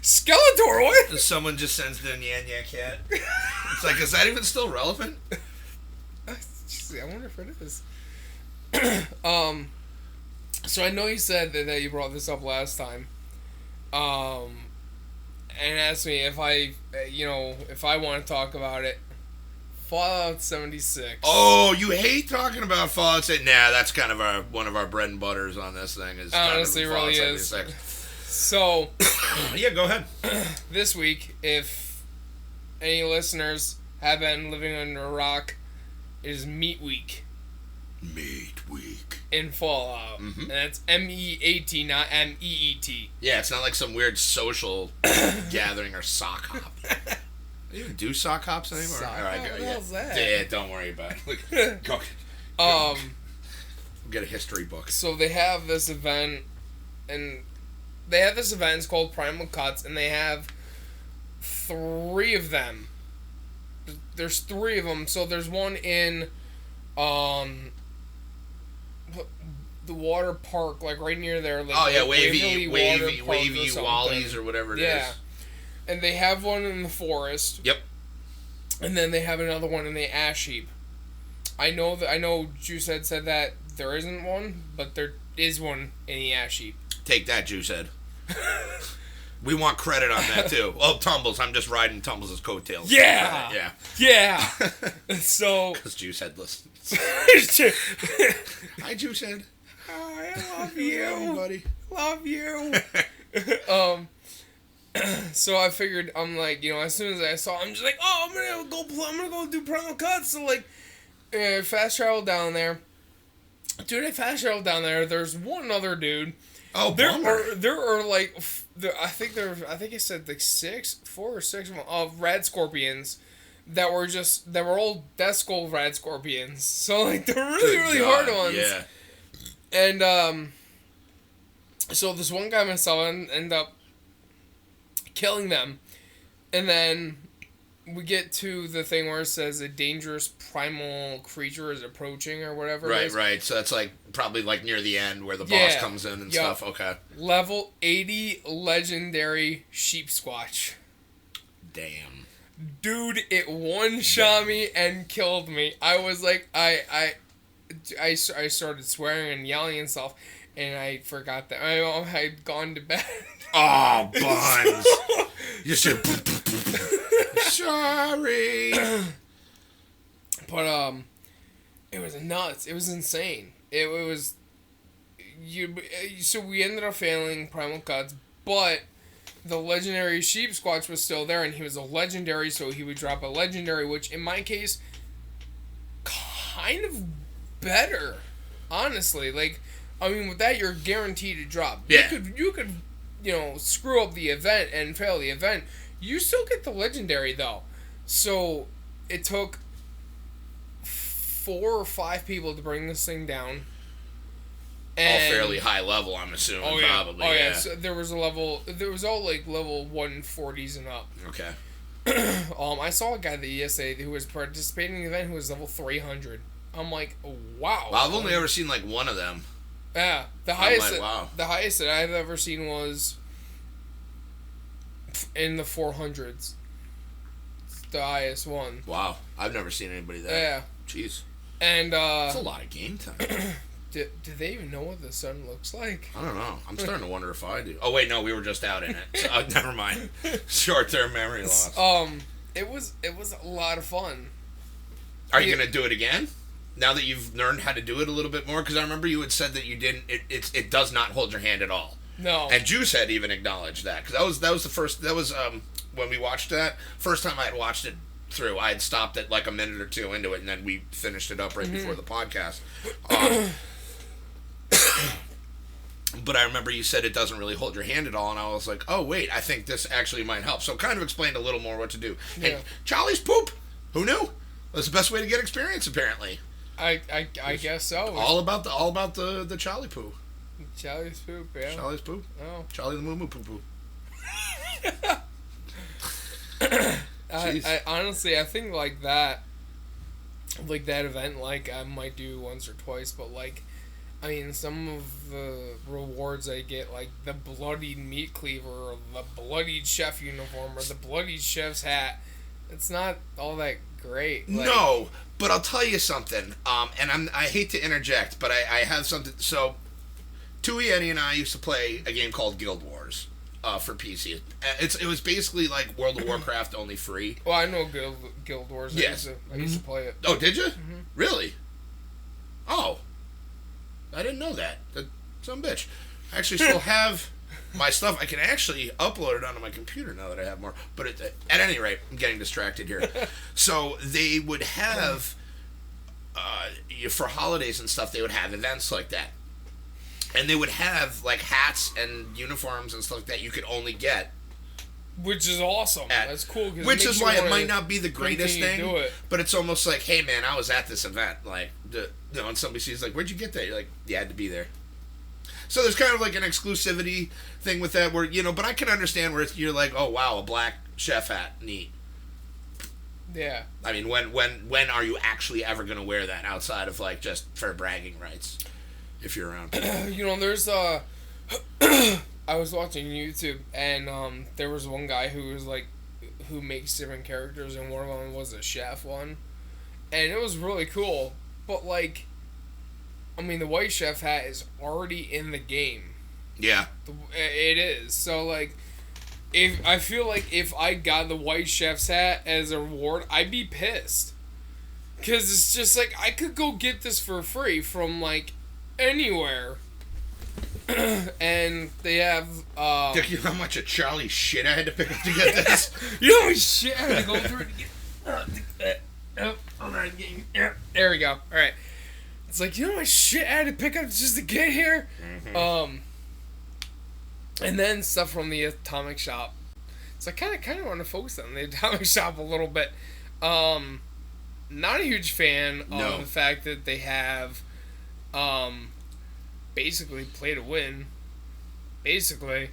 Skeletor, what? Someone just sends the Nya cat. It's like, is that even still relevant? I wonder if it is. So I know you said that you brought this up last time. and asked me if I want to talk about it. Fallout 76. Oh, you hate talking about Fallout 76? Nah, that's kind of one of our bread and butters on this thing. Is honestly, Fallout really 76. is. So, yeah, go ahead. This week, if any listeners have been living under a rock, it is Meat Week. Meat Week. In Fallout. Mm-hmm. And that's MEAT, not MEET. Yeah, it's not like some weird social gathering or sock hop. Do you even do sock hops anymore? Sock All right, hop? go, What yeah. the hell's that? Yeah, don't worry about it. Go. Get a history book. So they have this event, and it's called Primal Cuts, and they have 3 of them. There's 3 of them. So there's one in, the water park, like right near there. Like, oh yeah, Waverly wavy something. Wallies or whatever it is. Yeah. And they have one in the forest. Yep. And then they have another one in the ash heap. I know Juice Head said that there isn't one, but there is one in the ash heap. Take that, Juice Head. We want credit on that too. Oh, Tumbles. I'm just riding Tumbles' coattails. Yeah. Yeah. Yeah. So. Because Juice Head listens. Hi, Juice Head. Hi, I love you, buddy. Love you. So I figured, I'm like, as soon as I saw, I'm just like, oh, I'm gonna go do Primal Cuts. So like, fast travel down there. Dude, I fast travel down there. There's one other dude. Oh, there bummer. are like, I think it said like 4 or 6 of rad scorpions that were all Death Skull rad scorpions. So like, they're really hard ones. Yeah. And so this one guy myself ended up killing them, and then we get to the thing where it says a dangerous primal creature is approaching or whatever. Right. So that's like probably like near the end where the boss comes in and stuff. Okay. Level 80 legendary sheep squatch. Damn. Dude, it one-shot me and killed me. I was like, I started swearing and yelling and stuff, and I forgot that I had gone to bed. Oh, Buns. You should. Sorry. But it was nuts. It was insane. It was so we ended up failing Primal Cuts, but the legendary sheep squatch was still there, and he was a legendary, so he would drop a legendary, which in my case kind of better, honestly. Like, I mean, with that you're guaranteed to drop. Yeah. You could screw up the event and fail the event. You still get the legendary, though. So, it took 4 or 5 people to bring this thing down. And all fairly high level, I'm assuming, probably. Oh, yeah. So there was all, like, level 140s and up. Okay. I saw a guy yesterday who was participating in the event who was level 300. I'm like, wow. Well, I've only ever seen, like, one of them. Yeah, the highest that I've ever seen was in the 400s. It's the highest one. Wow, I've never seen anybody that. Yeah. Jeez. And that's a lot of game time. do they even know what the sun looks like? I don't know. I'm starting to wonder if I do. Oh wait, no, we were just out in it. So, never mind. Short-term memory loss. It was a lot of fun. Are you gonna do it again? Now that you've learned how to do it a little bit more, because I remember you had said that you didn't. It does not hold your hand at all. No. And Juice had even acknowledged that, because that was the first. That was when we watched that first time I had watched it through. I had stopped at like a minute or 2 into it, and then we finished it up right before the podcast. But I remember you said it doesn't really hold your hand at all, and I was like, oh wait, I think this actually might help. So kind of explained a little more what to do. Yeah. And Charlie's poop. Who knew? That's the best way to get experience, apparently. I guess so. All about the Charlie poo. Charlie's poop, yeah. Charlie's poop. Oh. Charlie the Moo Moo Poo Poo. I honestly, I think like that event, like I might do once or twice, but like, I mean, some of the rewards I get, like the bloodied meat cleaver, or the bloodied chef uniform, or the bloodied chef's hat, it's not all that great. Like, no, but I'll tell you something. And I hate to interject, but I have something. So, Tui, Eddie, and I used to play a game called Guild Wars. for PC. It was basically like World of Warcraft, only free. Well, I know Guild Wars. Yes. I used to play it. Oh, did you? Really? Oh, I didn't know that. That some bitch. I actually still have my stuff. I can actually upload it onto my computer now that I have more. But at any rate, I'm getting distracted here. So they would have, for holidays and stuff, they would have events like that. And they would have, like, hats and uniforms and stuff like that you could only get. Which is awesome. That's cool. Which is why it might not be the greatest thing. Do it. But it's almost like, hey, man, I was at this event. Like, and somebody sees, like, where'd you get that? You're like, you had to be there. So there's kind of like an exclusivity thing with that where, but I can understand where you're like, oh, wow, a black chef hat. Neat. Yeah. I mean, when are you actually ever going to wear that outside of, like, just for bragging rights? If you're around. There's I was watching YouTube and there was one guy who makes different characters and one of them was a chef one, and it was really cool. But the white chef hat is already in the game. Yeah. It is. So if I feel like if I got the white chef's hat as a reward, I'd be pissed. 'Cause it's just I could go get this for free from anywhere. And they have you know how much of Charlie shit I had to pick up to get this? You know how much shit I had to go through to get there we go. Alright. It's you know how much shit I had to pick up just to get here? Mm-hmm. And then stuff from the Atomic Shop. So I kinda want to focus on the Atomic Shop a little bit. Not a huge fan of the fact that they have basically play to win. Basically,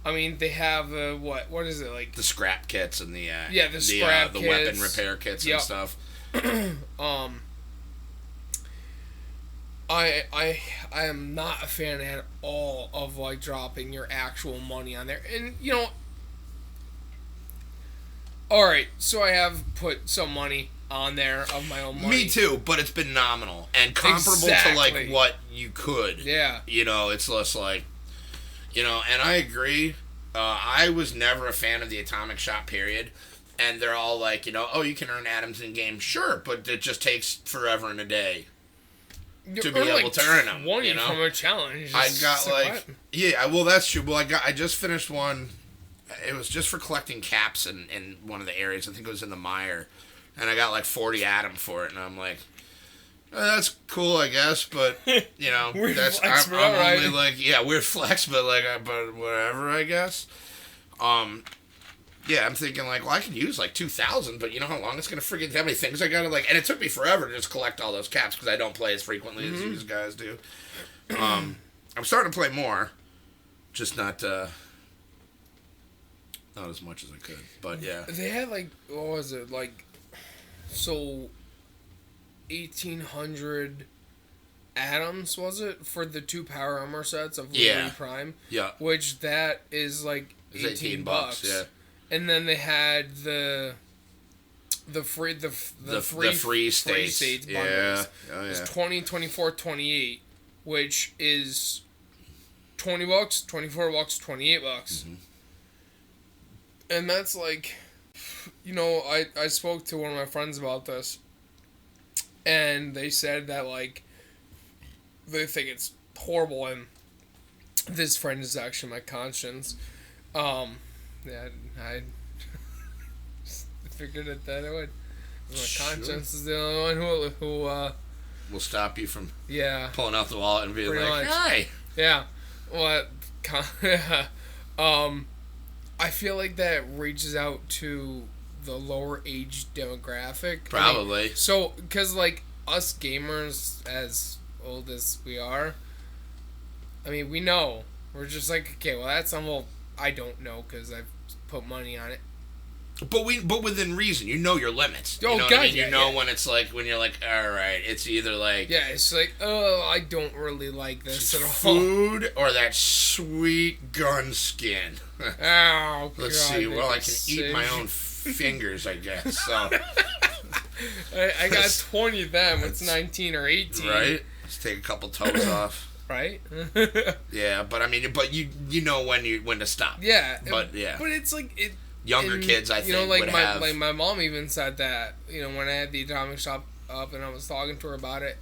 they have what is it the scrap kits and the scrap the kits, weapon repair kits and stuff. I am not a fan at all of dropping your actual money on there, and all right, so I have put some money on there of my own money. Me too, but it's been nominal and comparable to what you could. Yeah. It's less and I agree. I was never a fan of the Atomic Shop, period. And they're all oh, you can earn atoms in game, sure, but it just takes forever and a day to be able to earn them. 20 from a challenge. I got well, that's true. Well, I just finished one. It was just for collecting caps in one of the areas. I think it was in the mire. And I got 40 atom for it, and I'm like, that's cool, I guess, but weird that's flex, I'm only weird flex, but but whatever, I guess. I'm thinking well, I can use 2,000, but you know how long it's gonna freaking how many things I gotta and it took me forever to just collect all those caps because I don't play as frequently as these guys do. I'm starting to play more, just not as much as I could, but yeah. They had what was it so 1,800 atoms, was it, for the 2 power armor sets of Liberty Prime? Yeah. Which that is $18. Yeah. And then they had the free stage bundles. Yeah. Oh, yeah. It's 20, 24, 28, which is $20, $24, $28. Mm-hmm. And that's I spoke to one of my friends about this, and they said that they think it's horrible, and this friend is actually my conscience. I figured that I would. My conscience is the only one who will stop you from pulling out the wallet and being hey. Yeah. What? I feel that reaches out to the lower age demographic. Probably. Because us gamers, as old as we are, we know. We're just okay, well, that's I don't know because I've put money on it. But within reason, you know your limits. You know God, what I mean? You know when it's when you're all right, it's either it's oh, I don't really like this at all. Food or that sweet gun skin. Oh, Let's see. Well, I can eat my own fingers, I guess. So I got 20 of them. It's 19 or 18. Right. Let's take a couple toes off. right? Yeah, but I mean, but you know when to stop. Yeah, but yeah, but it's like it. Younger kids, I think, like would my have. like my mom even said that when I had the atomic shop up and I was talking to her about it.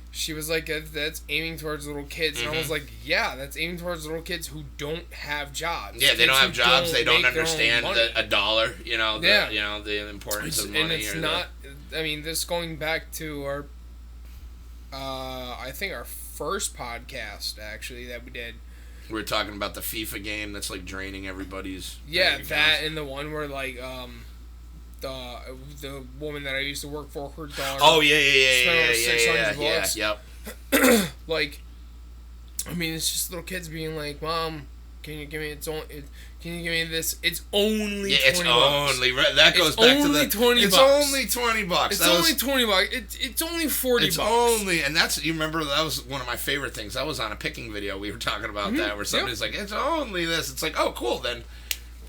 She was like, that's aiming towards little kids. And I was like, yeah, that's aiming towards little kids who don't have jobs. Yeah, they don't have jobs. They don't make their own understand money. a dollar, Yeah. the importance of money. And it's not, I mean, this going back to our, I think our first podcast, actually, that we did. We were talking about the FIFA game that's, like, draining everybody's... Yeah, that and the one where, like, the woman that I used to work for, her daughter. Oh yeah. Yep. Like, I mean, it's just little kids being like, "Mom, can you give me can you give me this? It's only it's $20. only that goes back to the $20. It's only $20. It's only $20. It's only $40. It's only, and that's, you remember, that was one of my favorite things. That was on a picking video. We were talking about that, where somebody's like, "It's only this." It's like, oh, cool. Then,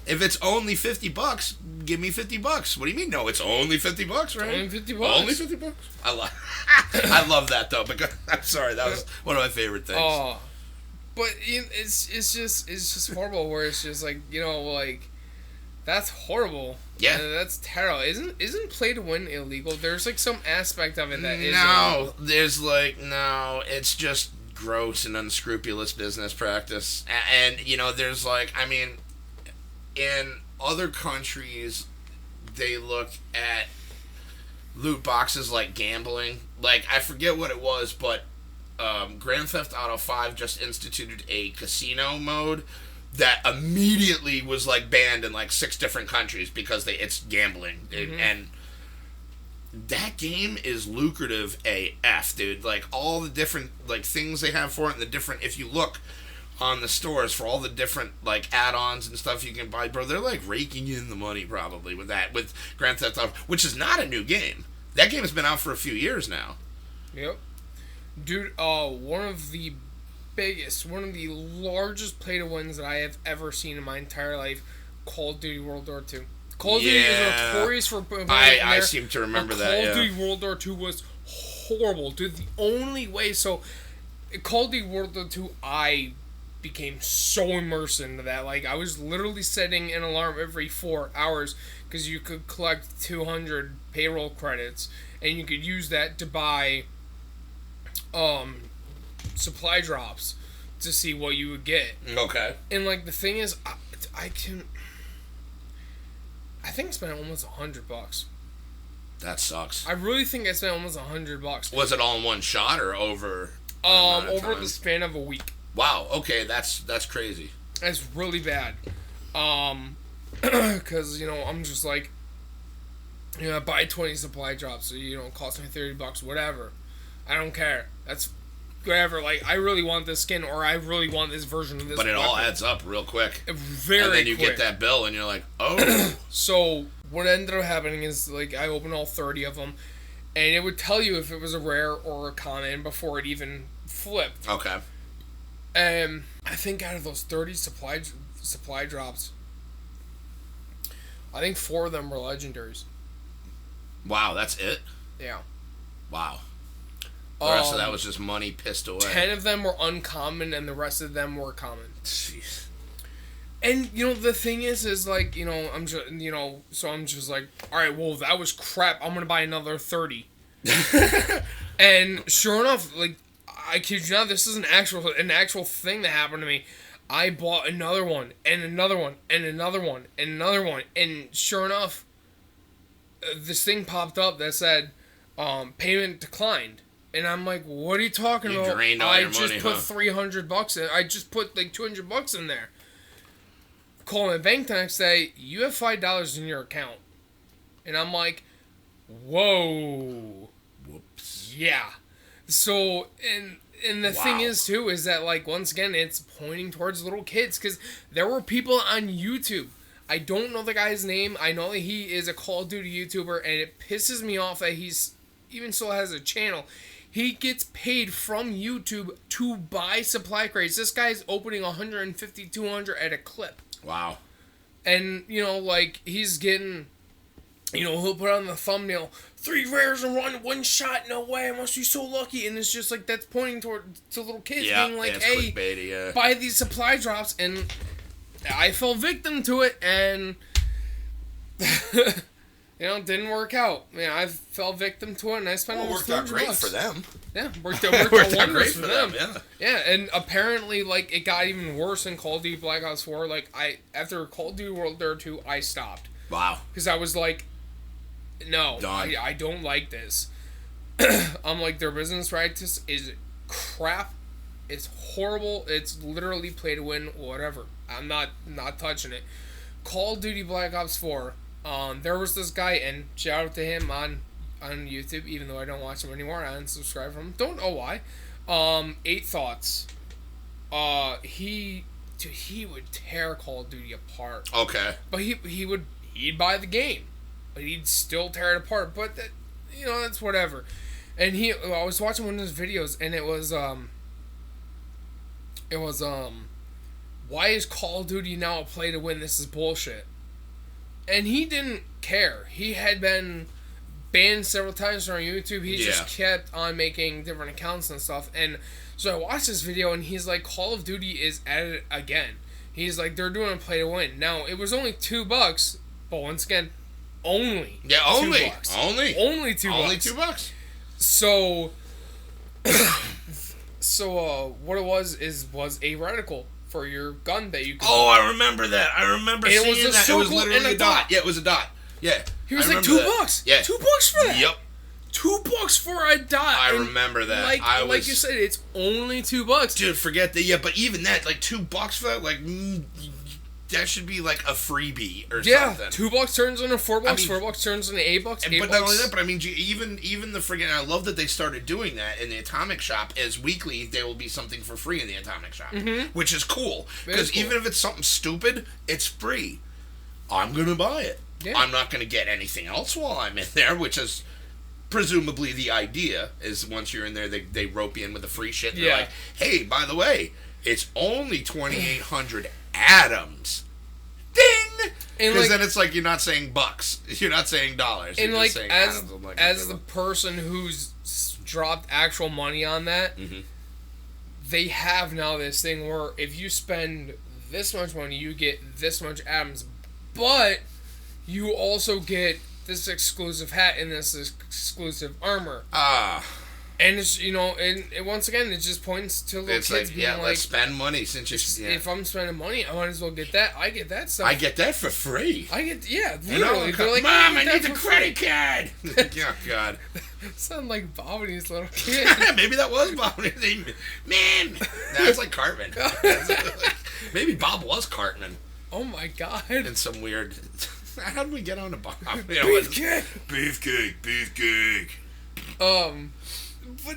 if it's only $50, give me $50. What do you mean? No, it's only $50, right? Only $50. Only $50. I love that though, because I'm sorry, that was one of my favorite things. Oh, but it's just horrible. Where it's just like like that's horrible. Yeah, that's terrible. Isn't play to win illegal? There's like some aspect of it that is. No, there's like no. It's just gross and unscrupulous business practice, and there's like, I mean, in other countries, they look at loot boxes like gambling. Like, I forget what it was, but Grand Theft Auto 5 just instituted a casino mode that immediately was, like, banned in, like, 6 different countries because it's gambling. And that game is lucrative AF, dude. Like, all the different, like, things they have for it, and the different, if you look on the stores for all the different, like, add-ons and stuff you can buy, bro, they're, like, raking in the money probably with Grand Theft Auto, which is not a new game. That game has been out for a few years now. Yep. Dude, one of the largest play-to-wins that I have ever seen in my entire life, Call of Duty World War II. Call of Duty is notorious for... I seem to remember that, Call of Duty World War II was horrible. Dude, the only way... So, Call of Duty World War II, I became so immersed into that. Like, I was literally setting an alarm every 4 hours because you could collect 200 payroll credits, and you could use that to buy supply drops to see what you would get. Okay. And, like, the thing is, I think I spent almost $100. That sucks. I really think I spent almost $100. Was it all in one shot or over? Over the span of a week. Wow. Okay, that's crazy. That's really bad. Because I'm just like, I buy 20 supply drops, so it costs me $30, whatever. I don't care. That's whatever. Like, I really want this skin, or I really want this version of this. But it all weapon. adds up real quick. Very and then you quick. get that bill, and you're like, oh. So what ended up happening is, like, I opened all 30 of them, and it would tell you if it was a rare or a common before it even flipped. Okay. I think out of those 30 supply drops, I think 4 of them were legendaries. Wow, that's it? Yeah. Wow. The rest of that was just money pissed away. 10 of them were uncommon, and the rest of them were common. Jeez. And, the thing is like, I'm just, so I'm just like, alright, well, that was crap. I'm gonna buy another 30. And sure enough, like, I kid you not, this is an actual thing that happened to me. I bought another one, and another one, and another one, and another one, and sure enough, this thing popped up that said, payment declined. And I'm like, what are you talking about? Drained all I your just money, put huh? $300 in. I just put like $200 in there. Call my bank the next day. You have $5 in your account, and I'm like, whoa. Whoops. Yeah. So and the thing is too is that, like, once again, it's pointing towards little kids, because there were people on YouTube. I don't know the guy's name. I know that he is a Call of Duty YouTuber, and it pisses me off that he's even still has a channel. He gets paid from YouTube to buy supply crates. This guy's opening 150, 200 at a clip. Wow. And, like, he's getting he'll put on the thumbnail, 3 rares in one shot, no way, I must be so lucky. And it's just like, that's pointing to little kids being like, hey, clickbaity, buy these supply drops. And I fell victim to it, and didn't work out. Man, I fell victim to it, and I spent almost $200. Worked out great for them. Yeah, worked out wonders for them. Yeah. Yeah, and apparently, like, it got even worse in Call of Duty Black Ops 4. Like, after Call of Duty World War II, I stopped. Wow. Because I was like, no, Done. I don't like this. I'm like, their business practice is crap. It's horrible. It's literally play to win, whatever. I'm not touching it. Call of Duty Black Ops 4. There was this guy, and shout out to him on YouTube, even though I don't watch him anymore. I unsubscribed from him. Don't know why. 8 Thoughts. He would tear Call of Duty apart. Okay. But he'd buy the game, but he'd still tear it apart. But that, that's whatever. And I was watching one of his videos, and it was why is Call of Duty now a play to win? This is bullshit. And he didn't care. He had been banned several times on YouTube. He just kept on making different accounts and stuff. And so I watched this video, and he's like, Call of Duty is at it again. He's like, they're doing a play to win. Now, it was only $2, but once again, only. Yeah, only. $2. Only. Only $2. Only $2. So, what it was a reticle for your gun that you could... Oh, I remember that. I remember seeing it was a that. It was circle literally and a a dot. dot. Yeah, it was a dot. Yeah. He was I like, remember $2. that. Yeah. $2 for that. Yep. $2 for a dot. I And remember that. Like you said, it's only $2. Dude, forget that. Yeah, but even that, like $2 for that, like that should be like a freebie or something. $2 turns into $4. I mean, $4 turns into $8. $8. But not only that, but I mean, even the friggin', I love that they started doing that in the Atomic Shop. As weekly, there will be something for free in the Atomic Shop, which is cool. Because even if it's something stupid, it's free. I'm gonna buy it. Yeah. I'm not gonna get anything else while I'm in there, which is presumably the idea. Is once you're in there, they rope you in with the free shit. And they're like, hey, by the way, it's only 2,800 atoms. Ding! Because then it's like you're not saying bucks, you're not saying dollars. And you're like, just saying as atoms. Like, as the person who's dropped actual money on that, they have now this thing where if you spend this much money, you get this much atoms, but you also get this exclusive hat and this exclusive armor. And it's, and once again, it just points to little kids being like, let's spend money since if I'm spending money, I might as well get that. I get that stuff. I get that for free. Literally. They're like, Mom, I need the credit card. Oh, God. Sound like Bob and his little kid. Maybe that was Bob. Man. That's like Cartman. Maybe Bob was Cartman. Oh, my God. And some weird... How did we get on to Bob? Beefcake. Beefcake. But,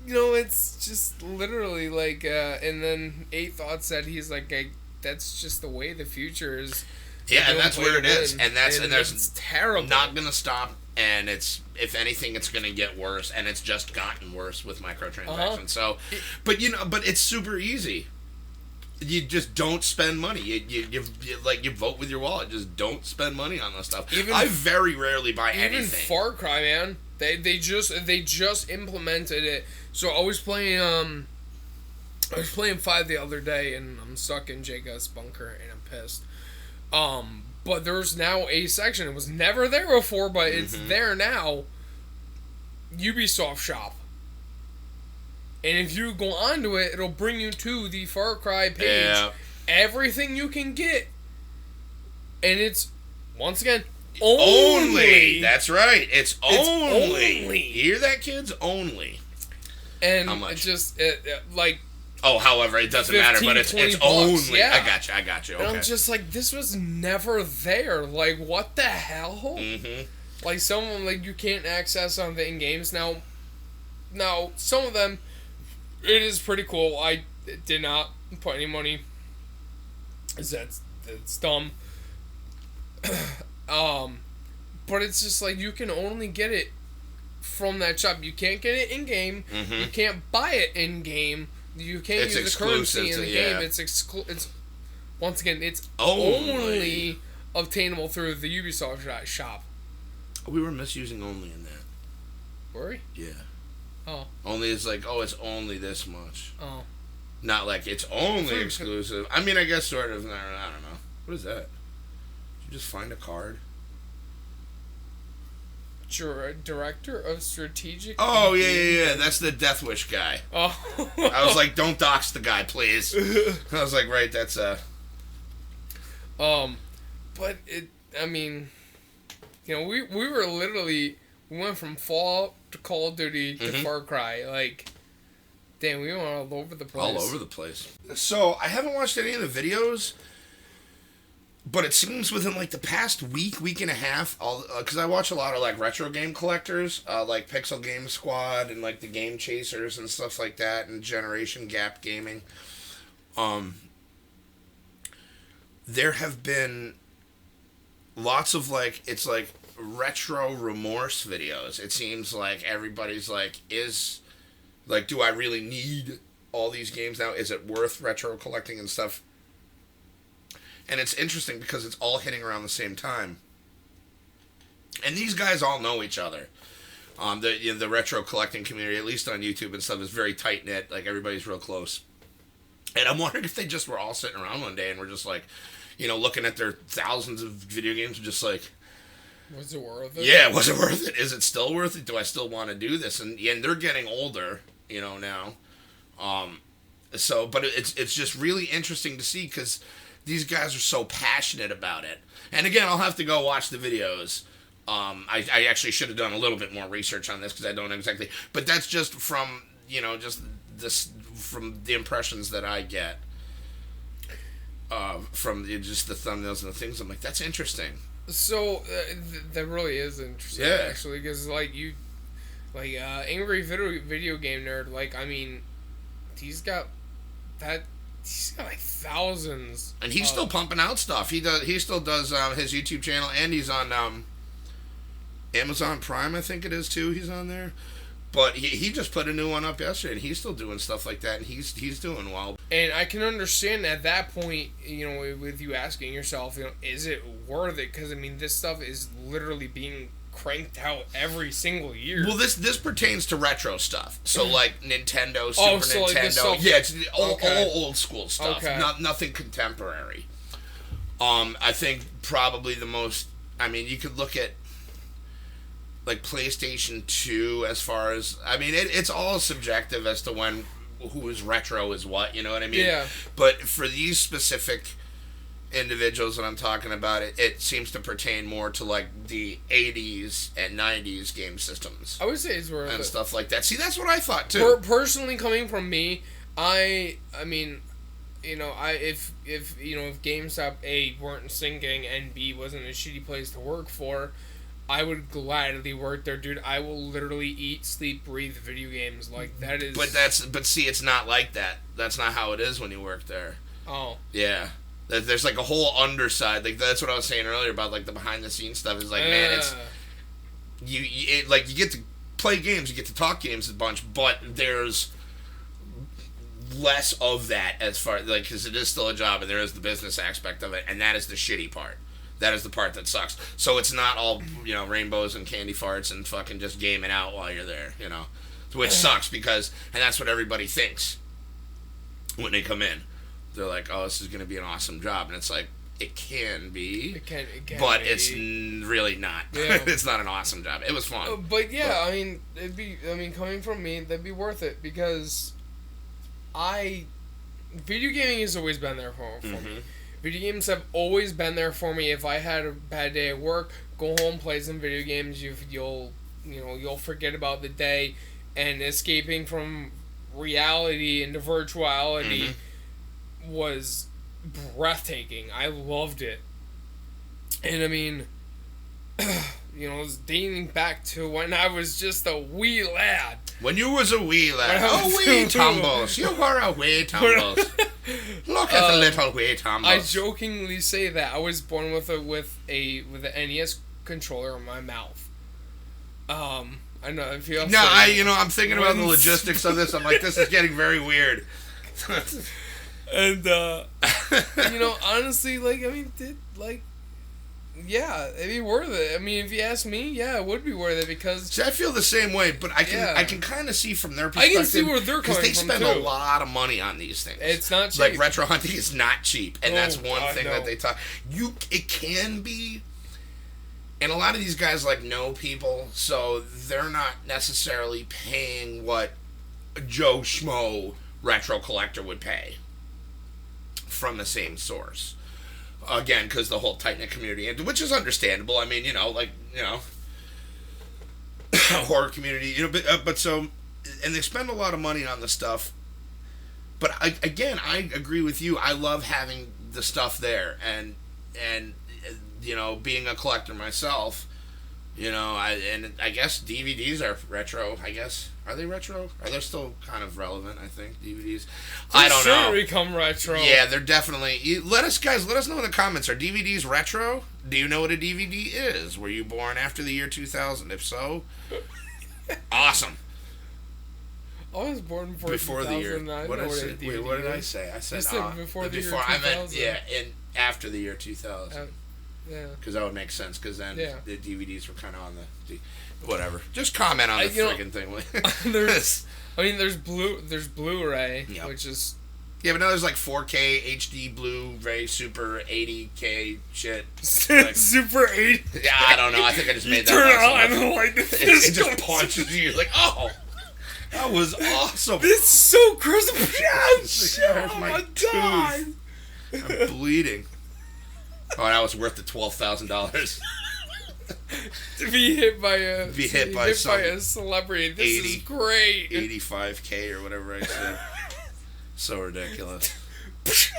it's just literally like, and then 8 Thoughts said he's like, that's just the way the future is. Yeah, and that's where it is. And there's it's terrible. Not going to stop, and it's, if anything, it's going to get worse, and it's just gotten worse with microtransactions. So, but it's super easy. You just don't spend money. You vote with your wallet. Just don't spend money on this stuff. I very rarely buy anything. Even Far Cry, man. They just implemented it. So I was playing 5 the other day, and I'm stuck in Jacob's bunker, and I'm pissed. But there's now a section. It was never there before, but it's there now. Ubisoft Shop. And if you go onto it, it'll bring you to the Far Cry page. Yeah. Everything you can get. And it's, once again, only. That's right. It's only. You hear that, kids? Only. And how much? It just, like... Oh, however, it doesn't matter, but it's only. Yeah. I got you. Okay. And I'm just like, this was never there. Like, what the hell? Like, some of them, like, you can't access some of the in-games. Now, some of them, it is pretty cool. I did not put any money. That's dumb. But it's just like, you can only get it from that shop. You can't get it in-game. You can't buy it in-game. You can't use the currency in the game. It's once again, it's only obtainable through the Ubisoft shop. We were misusing only in that. Were we? Yeah. Oh. Only is like, oh, it's only this much. Oh. Not like it's only exclusive. I mean, I guess sort of. I don't know. What is that? Did you just find a card? Director of Strategic... Oh, yeah. That's the Death Wish guy. Oh. I was like, don't dox the guy, please. I was like, right, that's But I mean, we were literally... We went from Fallout to Call of Duty to Far Cry. Like, damn, we went all over the place. All over the place. So, I haven't watched any of the videos, but it seems within, like, the past week and a half, because I watch a lot of, like, retro game collectors, like Pixel Game Squad and, like, the Game Chasers and stuff like that, and Generation Gap Gaming. There have been lots of, like, it's, like, retro remorse videos. It seems like everybody's like, do I really need all these games now? Is it worth retro collecting and stuff? And it's interesting because it's all hitting around the same time. And these guys all know each other. The retro collecting community, at least on YouTube and stuff, is very tight-knit. Like, everybody's real close. And I'm wondering if they just were all sitting around one day and were just like, looking at their thousands of video games and just like, was it worth it? Yeah, was it worth it? Is it still worth it? Do I still want to do this? And they're getting older, now. But it's just really interesting to see because these guys are so passionate about it. And again, I'll have to go watch the videos. I actually should have done a little bit more research on this because I don't know exactly. But that's just from, from the impressions that I get from just the thumbnails and the things. I'm like, that's interesting. So that really is interesting, actually, because Angry Video Game Nerd, he's got like thousands, and he's still pumping out stuff. He still does his YouTube channel, and he's on Amazon Prime, I think it is too. He's on there. But he just put a new one up yesterday, and he's still doing stuff like that, and he's doing well. And I can understand at that point, with you asking yourself, is it worth it? Because, this stuff is literally being cranked out every single year. Well, this pertains to retro stuff. So, like, Nintendo, Super Nintendo. It's old school stuff. Okay. Nothing contemporary. I think probably the most... you could look at like PlayStation 2 as far as... it's all subjective as to who is retro is what, you know what I mean? Yeah. But for these specific individuals that I'm talking about, it seems to pertain more to, like, the 80s and 90s game systems. I would say it's worth it. And stuff like that. See, that's what I thought, too. Personally, coming from me, if GameStop, A, weren't sinking, and B, wasn't a shitty place to work for... I would gladly work there, dude. I will literally eat, sleep, breathe video games. Like, that is... But see, it's not like that. That's not how it is when you work there. Oh. Yeah. There's, like, a whole underside. Like, that's what I was saying earlier about, like, the behind-the-scenes stuff. Is like, man, it's... You get to play games, you get to talk games a bunch, but there's less of that as far... Like, because it is still a job, and there is the business aspect of it, and that is the shitty part. That is the part that sucks. So it's not all, rainbows and candy farts and fucking just gaming out while you're there, Which sucks because, and that's what everybody thinks when they come in. They're like, oh, this is going to be an awesome job. And it's like, it can be. It can but be. It's really not. Yeah. It's not an awesome job. It was fun. It'd be, coming from me, that'd be worth it because video gaming has always been there for me. Video games have always been there for me. If I had a bad day at work, go home, play some video games. You'll forget about the day, and escaping from reality into virtuality was breathtaking. I loved it, and it's dating back to when I was just a wee lad. When you was a wee lad. Oh, wee tumbles. You were a wee tumbles. Look at the little wee tumbles. I jokingly say that I was born with an NES controller in my mouth. I know if you. No, I'm thinking about the logistics of this. I'm like, this is getting very weird. And honestly, Yeah, it'd be worth it. I mean, if you ask me, yeah, it would be worth it because See, I feel the same way, but I can kind of see from their perspective. I can see where they're coming they from, spend too. a lot of money on these things. It's not cheap. Like retro hunting is not cheap, and that's one God, thing no. that they talk. It can be, and a lot of these guys like know people, so they're not necessarily paying what a Joe Schmo retro collector would pay from the same source. Again, because the whole tight-knit community, which is understandable. I mean, horror community, but so, and they spend a lot of money on the stuff. But I agree with you. I love having the stuff there, and being a collector myself, I guess DVDs are retro. I guess, are they retro? Are they still kind of relevant? I think DVDs. I don't know. Become retro. Yeah, they're definitely. Let us know in the comments. Are DVDs retro? Do you know what a DVD is? Were you born after the year 2000? If so, awesome. I was born before the year. What did I say? I said before the year 2000. I meant after the year 2000. Yeah. Because that would make sense. Because then the DVDs were kind of on the whatever. Just comment on the friggin' thing. There's Blu-ray, which is. Yeah, but now there's like 4K HD Blu-ray Super 80K shit. Like, Super 80. Yeah, I don't know. I think I just made that. Turn it on and like it just punches you. You're like, oh, that was awesome. This is so crisp. Oh my god, I'm bleeding. Oh, that was worth the $12,000. To be hit by a by celebrity. This is great. 85K or whatever I said. So ridiculous.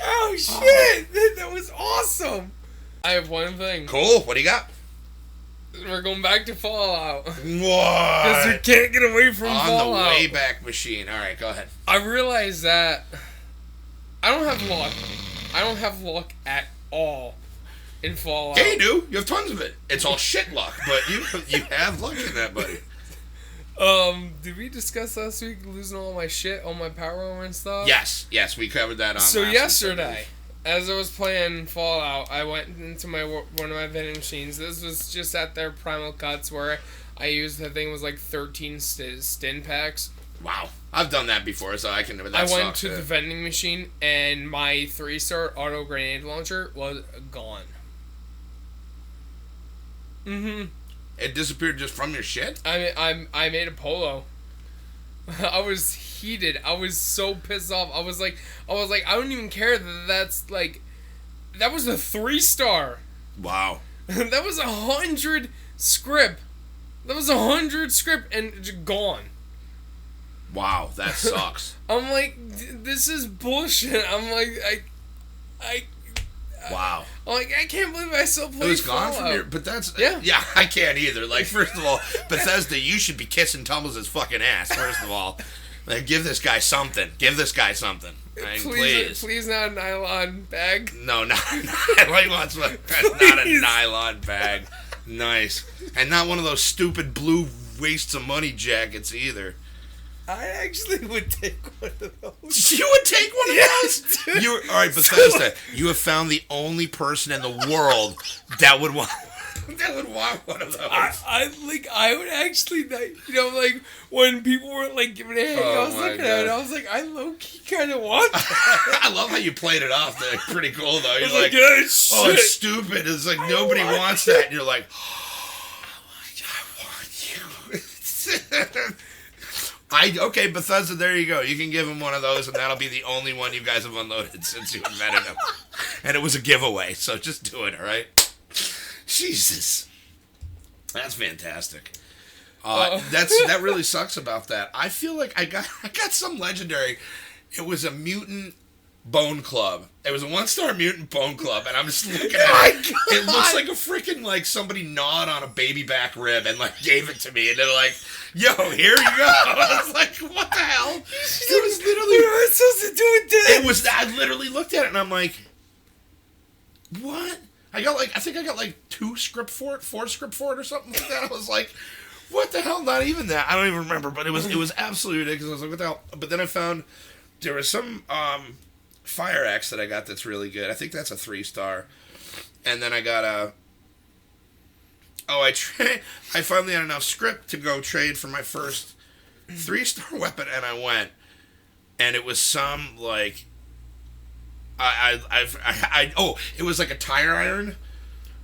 Oh shit! That was awesome. I have one thing. Cool. What do you got? We're going back to Fallout. What? Because we can't get away from Fallout. On the Wayback Machine. All right, go ahead. I realize that I don't have luck. I don't have luck at all in Fallout. Yeah, you do. You have tons of it. It's all shit luck, but you have luck in that, buddy. Did we discuss last week losing all my shit, all my power armor and stuff? Yes, we covered that on. So yesterday, as I was playing Fallout, I went into one of my vending machines. This was just at their Primal Cuts where I used, I think it was like 13 stin packs. Wow, I've done that before, so I can. I went to the vending machine and my 3-star auto grenade launcher was gone. Mm-hmm. It disappeared just from your shit? I made a polo. I was heated. I was so pissed off. I was like, I don't even care that's like, that was a 3-star. Wow. That was 100 script. That was 100 script and just gone. Wow, that sucks. I'm like, this is bullshit. I'm like, wow. I'm like, I can't believe I still play. It was gone Fallout. from here, but that's yeah. I can't either. Like, first of all, Bethesda, you should be kissing Tumbles' fucking ass. First of all, like, give this guy something. I mean, please not a nylon bag. No, not a nylon bag. Nice, and not one of those stupid blue wastes of money jackets either. I actually would take one of those. You would take one of those? Dude. All right, Bethesda, you have found the only person in the world that would want one of those. I would actually, like, when people were, like, giving it a hang, I was looking at it, I was like, I low-key kind of want that. I love how you played it off. That's pretty cool, though. You're like, yeah, it's oh, it's stupid. It's like, nobody wants that. And you're like, I want you. Okay, Bethesda, there you go. You can give him one of those, and that'll be the only one you guys have unloaded since you invented him. And it was a giveaway, so just do it, all right? Jesus. That's fantastic. That really sucks about that. I feel like I got some legendary. It was a mutant bone club. It was a 1-star mutant bone club, and I'm just looking at it. It looks like a freaking, like, somebody gnawed on a baby back rib and, like, gave it to me, and they're like, yo, here you go. I was like, what the hell? It was literally... We were supposed to do it. I literally looked at it, and I'm like, what? I think I got like 4 script for it or something like that. I was like, what the hell? Not even that. I don't even remember, but it was absolutely ridiculous. I was like, what the hell? But then I found there was some fire axe that I got that's really good. I think that's a 3-star. And then I got Oh, I finally had enough script to go trade for my first 3-star weapon, and I went, and it was some like, it was like a tire iron.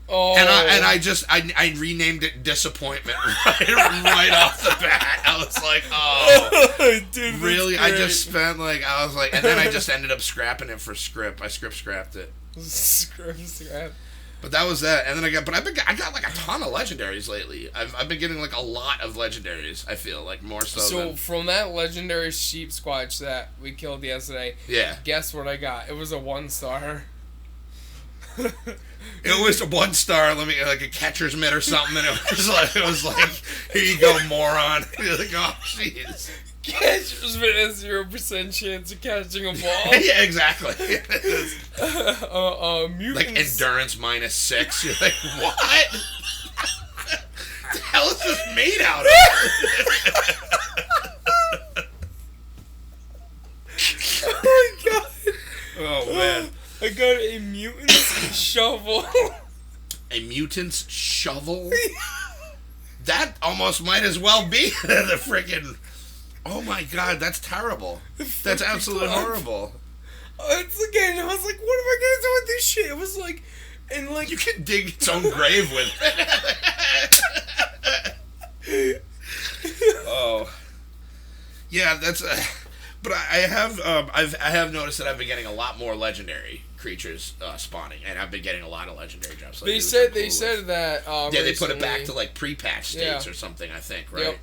Oh. And I renamed it Disappointment right off the bat. I was like, oh, dude, really? I just spent and then I just ended up scrapping it for script. I scrapped it. Scrap. But that was that. And then I got like a ton of legendaries lately. I've been getting like a lot of legendaries. I feel like more so. So than, from that legendary sheep squatch that we killed yesterday, yeah. Guess what I got? It was a 1-star. It was a 1-star, like a catcher's mitt or something, and it was like, here you go, moron. You're like, oh, jeez. Catcher's mitt has 0% chance of catching a ball. Yeah, exactly. Mutants. Like endurance -6. You're like, what? The hell is this made out of? Oh my god. Oh man. I got a mutant's shovel. A mutant's shovel? That almost might as well be the freaking. Oh my god, that's terrible. That's absolutely horrible. It's again, I was like, what am I gonna do with this shit? It was like, and like. You can dig its own grave with it. Oh. Yeah, that's. But I have noticed that I've been getting a lot more legendary creatures spawning, and I've been getting a lot of legendary drops. They said that. Yeah, they put it back recently. to like pre-patch states or something. I think, right? Yep.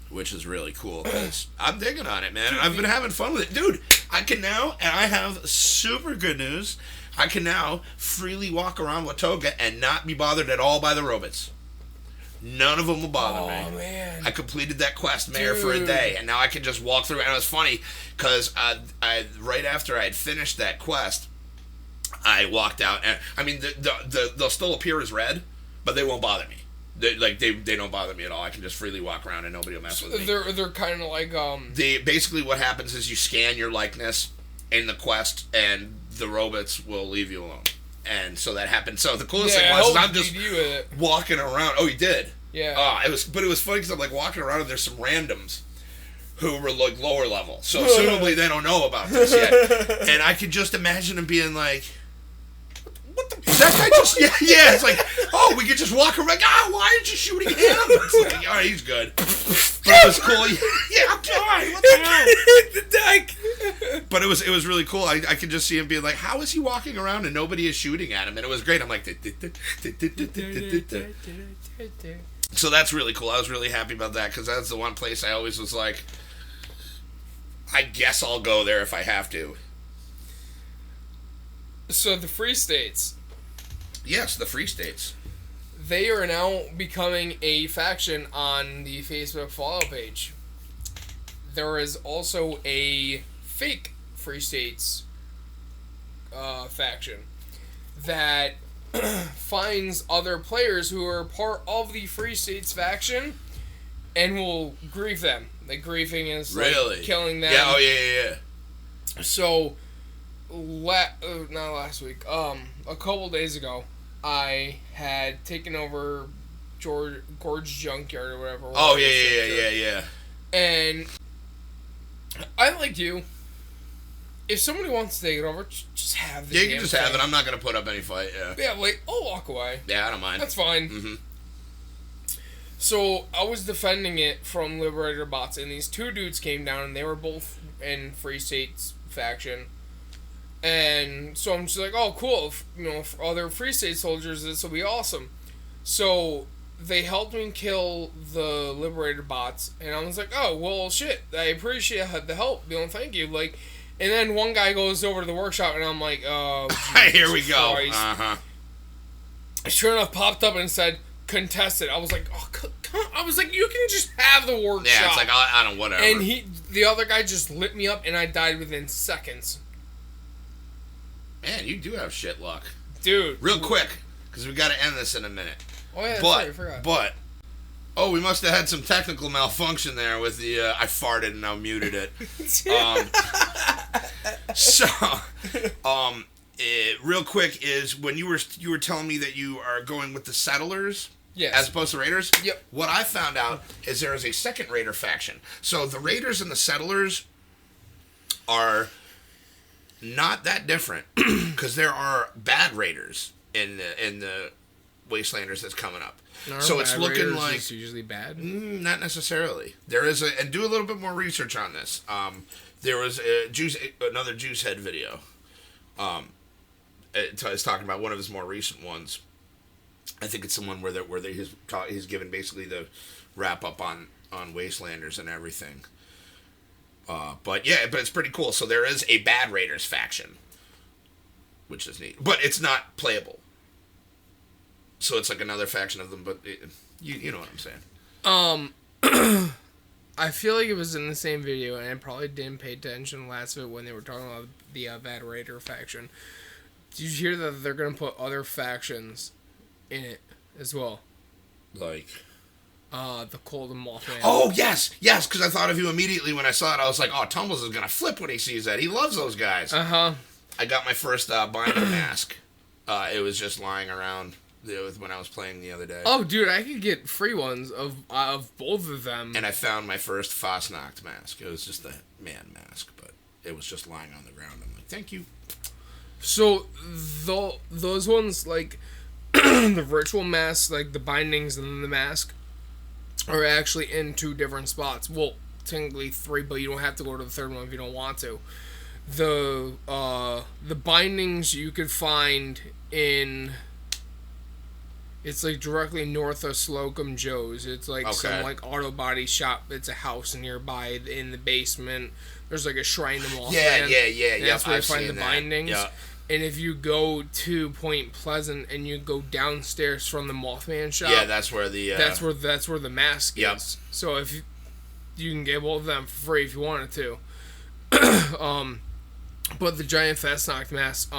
Which is really cool because I'm digging on it, man. I've been having fun with it, dude. I can now, and I have super good news. I can now freely walk around Watoga and not be bothered at all by the robots. None of them will bother me. Oh, man. I completed that quest, Mayor, for a day, and now I can just walk through. And it was funny, because I right after I had finished that quest, I walked out, and I mean, they'll still appear as red, but they won't bother me. They don't bother me at all. I can just freely walk around, and nobody will mess with me. They're kind of like They basically what happens is you scan your likeness in the quest, and the robots will leave you alone. And so that happened. So the coolest thing was I'm just walking around. Oh, you did? Yeah. It was funny because I'm like walking around and there's some randoms who were like lower level. So assumably they don't know about this yet. And I could just imagine them being like, what the? That guy just yeah. It's like, oh, we could just walk around. Why aren't you shooting him? It's like, all right, he's good. But it was cool. Yeah, I'm sorry. What the hell? Hit the deck. But it was really cool. I could just see him being like, how is he walking around and nobody is shooting at him? And it was great. I'm like, so that's really cool. I was really happy about that because that's the one place I always was like, I guess I'll go there if I have to. So the Free States. Yes, the Free States. They are now becoming a faction on the Facebook follow page. There is also a fake Free States faction that finds other players who are part of the Free States faction and will grief them. Like, griefing is like killing them. Yeah, yeah. So, not last week, a couple days ago, I had taken over Gord's Junkyard or whatever. Oh, yeah. And I like you. If somebody wants to take it over, just have the Yeah, you can just have it. I'm not going to put up any fight, yeah. Yeah, like, I'll walk away. Yeah, I don't mind. That's fine. Mm-hmm. So, I was defending it from Liberator bots, and these two dudes came down, and they were both in Free States faction. And so I'm just like, oh, cool. For other Free State soldiers, this will be awesome. So they helped me kill the Liberator bots, and I was like, oh, well, shit. I appreciate the help. Thank you. Like, and then one guy goes over to the workshop, and I'm like, oh, here we go. Christ. Uh-huh. Sure enough, popped up and said, contested. I was like, oh, I was like, you can just have the workshop. Yeah, it's like, I don't, whatever. And the other guy just lit me up, and I died within seconds. Man, you do have shit luck. Dude. Real quick, because we got to end this in a minute. Oh, yeah, sorry, I forgot. Oh, we must have had some technical malfunction there with the, I farted and now muted it. Real quick is when you were telling me that you are going with the settlers. Yes. As opposed to Raiders? Yep. What I found out is there is a second Raider faction. So the Raiders and the Settlers are not that different because there are bad Raiders in the Wastelanders that's coming up. So it's looking Raiders like just usually bad. not necessarily. There is and do a little bit more research on this. There was another Juice Head video. It's talking about one of his more recent ones. I think it's the one where he's given basically the wrap up on Wastelanders and everything. But it's pretty cool. So there is a bad Raiders faction, which is neat, but it's not playable. So it's like another faction of them, but you know what I'm saying. I feel like it was in the same video, and I probably didn't pay attention to the last of it when they were talking about the bad Raider faction. Did you hear that they're going to put other factions in it as well? Like... the Cold and Mothman. Oh, yes, because I thought of you immediately when I saw it. I was like, oh, Tumbles is going to flip when he sees that. He loves those guys. Uh-huh. I got my first binder mask. It was just lying around when I was playing the other day. Oh, dude, I could get free ones of both of them. And I found my first Fosnacht mask. It was just a man mask, but it was just lying on the ground. I'm like, thank you. So, those ones, like, the virtual mask, like the bindings and the mask, are actually in 2 different spots. Well, technically 3, but you don't have to go to the 3rd one if you don't want to. The bindings you could find in... It's like directly north of Slocum Joe's. It's like some like auto body shop. It's a house nearby in the basement. There's like a shrine to Mothman. Yeah. That's where you I've find seen the that. bindings. Yeah. And if you go to Point Pleasant and you go downstairs from the Mothman shop, that's where the that's where the mask Yep. is. So if you can get both of them for free if you wanted to. But the giant Fastnacht mask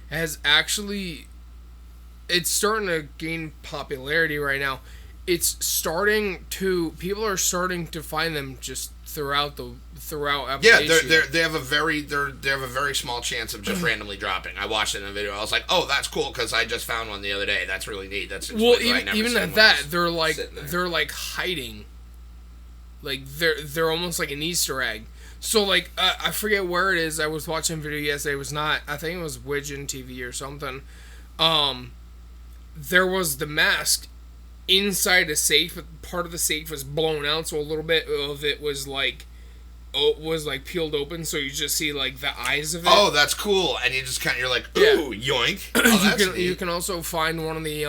has actually, it's starting to gain popularity right now. People are starting to find them just throughout applications. Yeah, they have a very small chance of just randomly dropping. I watched it in a video. I was like, oh, that's cool because I just found one the other day. That's really neat. That's well, even at that, they're like hiding. Like they're almost like an Easter egg. So like I forget where it is. I was watching a video yesterday. It was not. I think it was Widgeon TV or something. There was the mask inside a safe, but part of the safe was blown out, so a little bit of it was like peeled open, so you just see like the eyes of it. Oh, that's cool. And you just you're like, ooh, yoink. Oh, you can also find one of the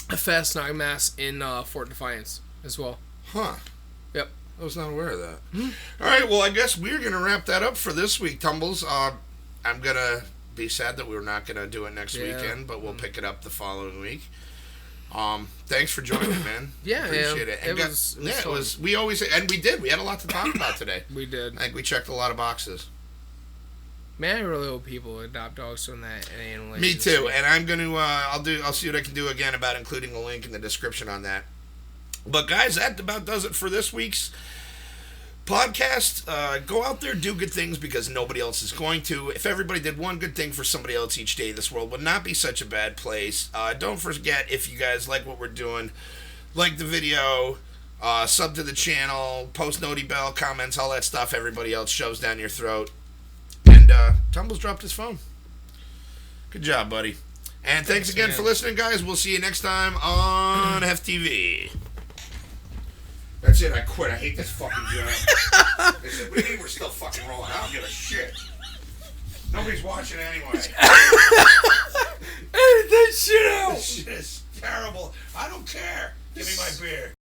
Fastnacht masks in Fort Defiance as well. Huh. Yep. I was not aware of that. All right, well, I guess we're going to wrap that up for this week, Tumbles. I'm going to be sad that we're not going to do it next weekend, but we'll pick it up the following week. Thanks for joining, man. Appreciate it. And it was. We always, and we did. We had a lot to talk about today. We did. I think we checked a lot of boxes. Man, I really hope people adopt dogs from that animal. Me too. And I'm gonna. I'll see what I can do again about including a link in the description on that. But guys, that about does it for this week's podcast. Go out there, do good things because nobody else is going to. If everybody did one good thing for somebody else each day, this world would not be such a bad place. Don't forget, if you guys like what we're doing, like the video, sub to the channel, post noti bell, comments, all that stuff everybody else shoves down your throat. And Tumbles dropped his phone. Good job, buddy. And thanks again for listening, guys. We'll see you next time on HefTV. That's it, I quit. I hate this fucking job. They said, what do you mean we're still fucking rolling? I don't give a shit. Nobody's watching anyway. Edit that shit out! This shit is terrible. I don't care. Give me my beer.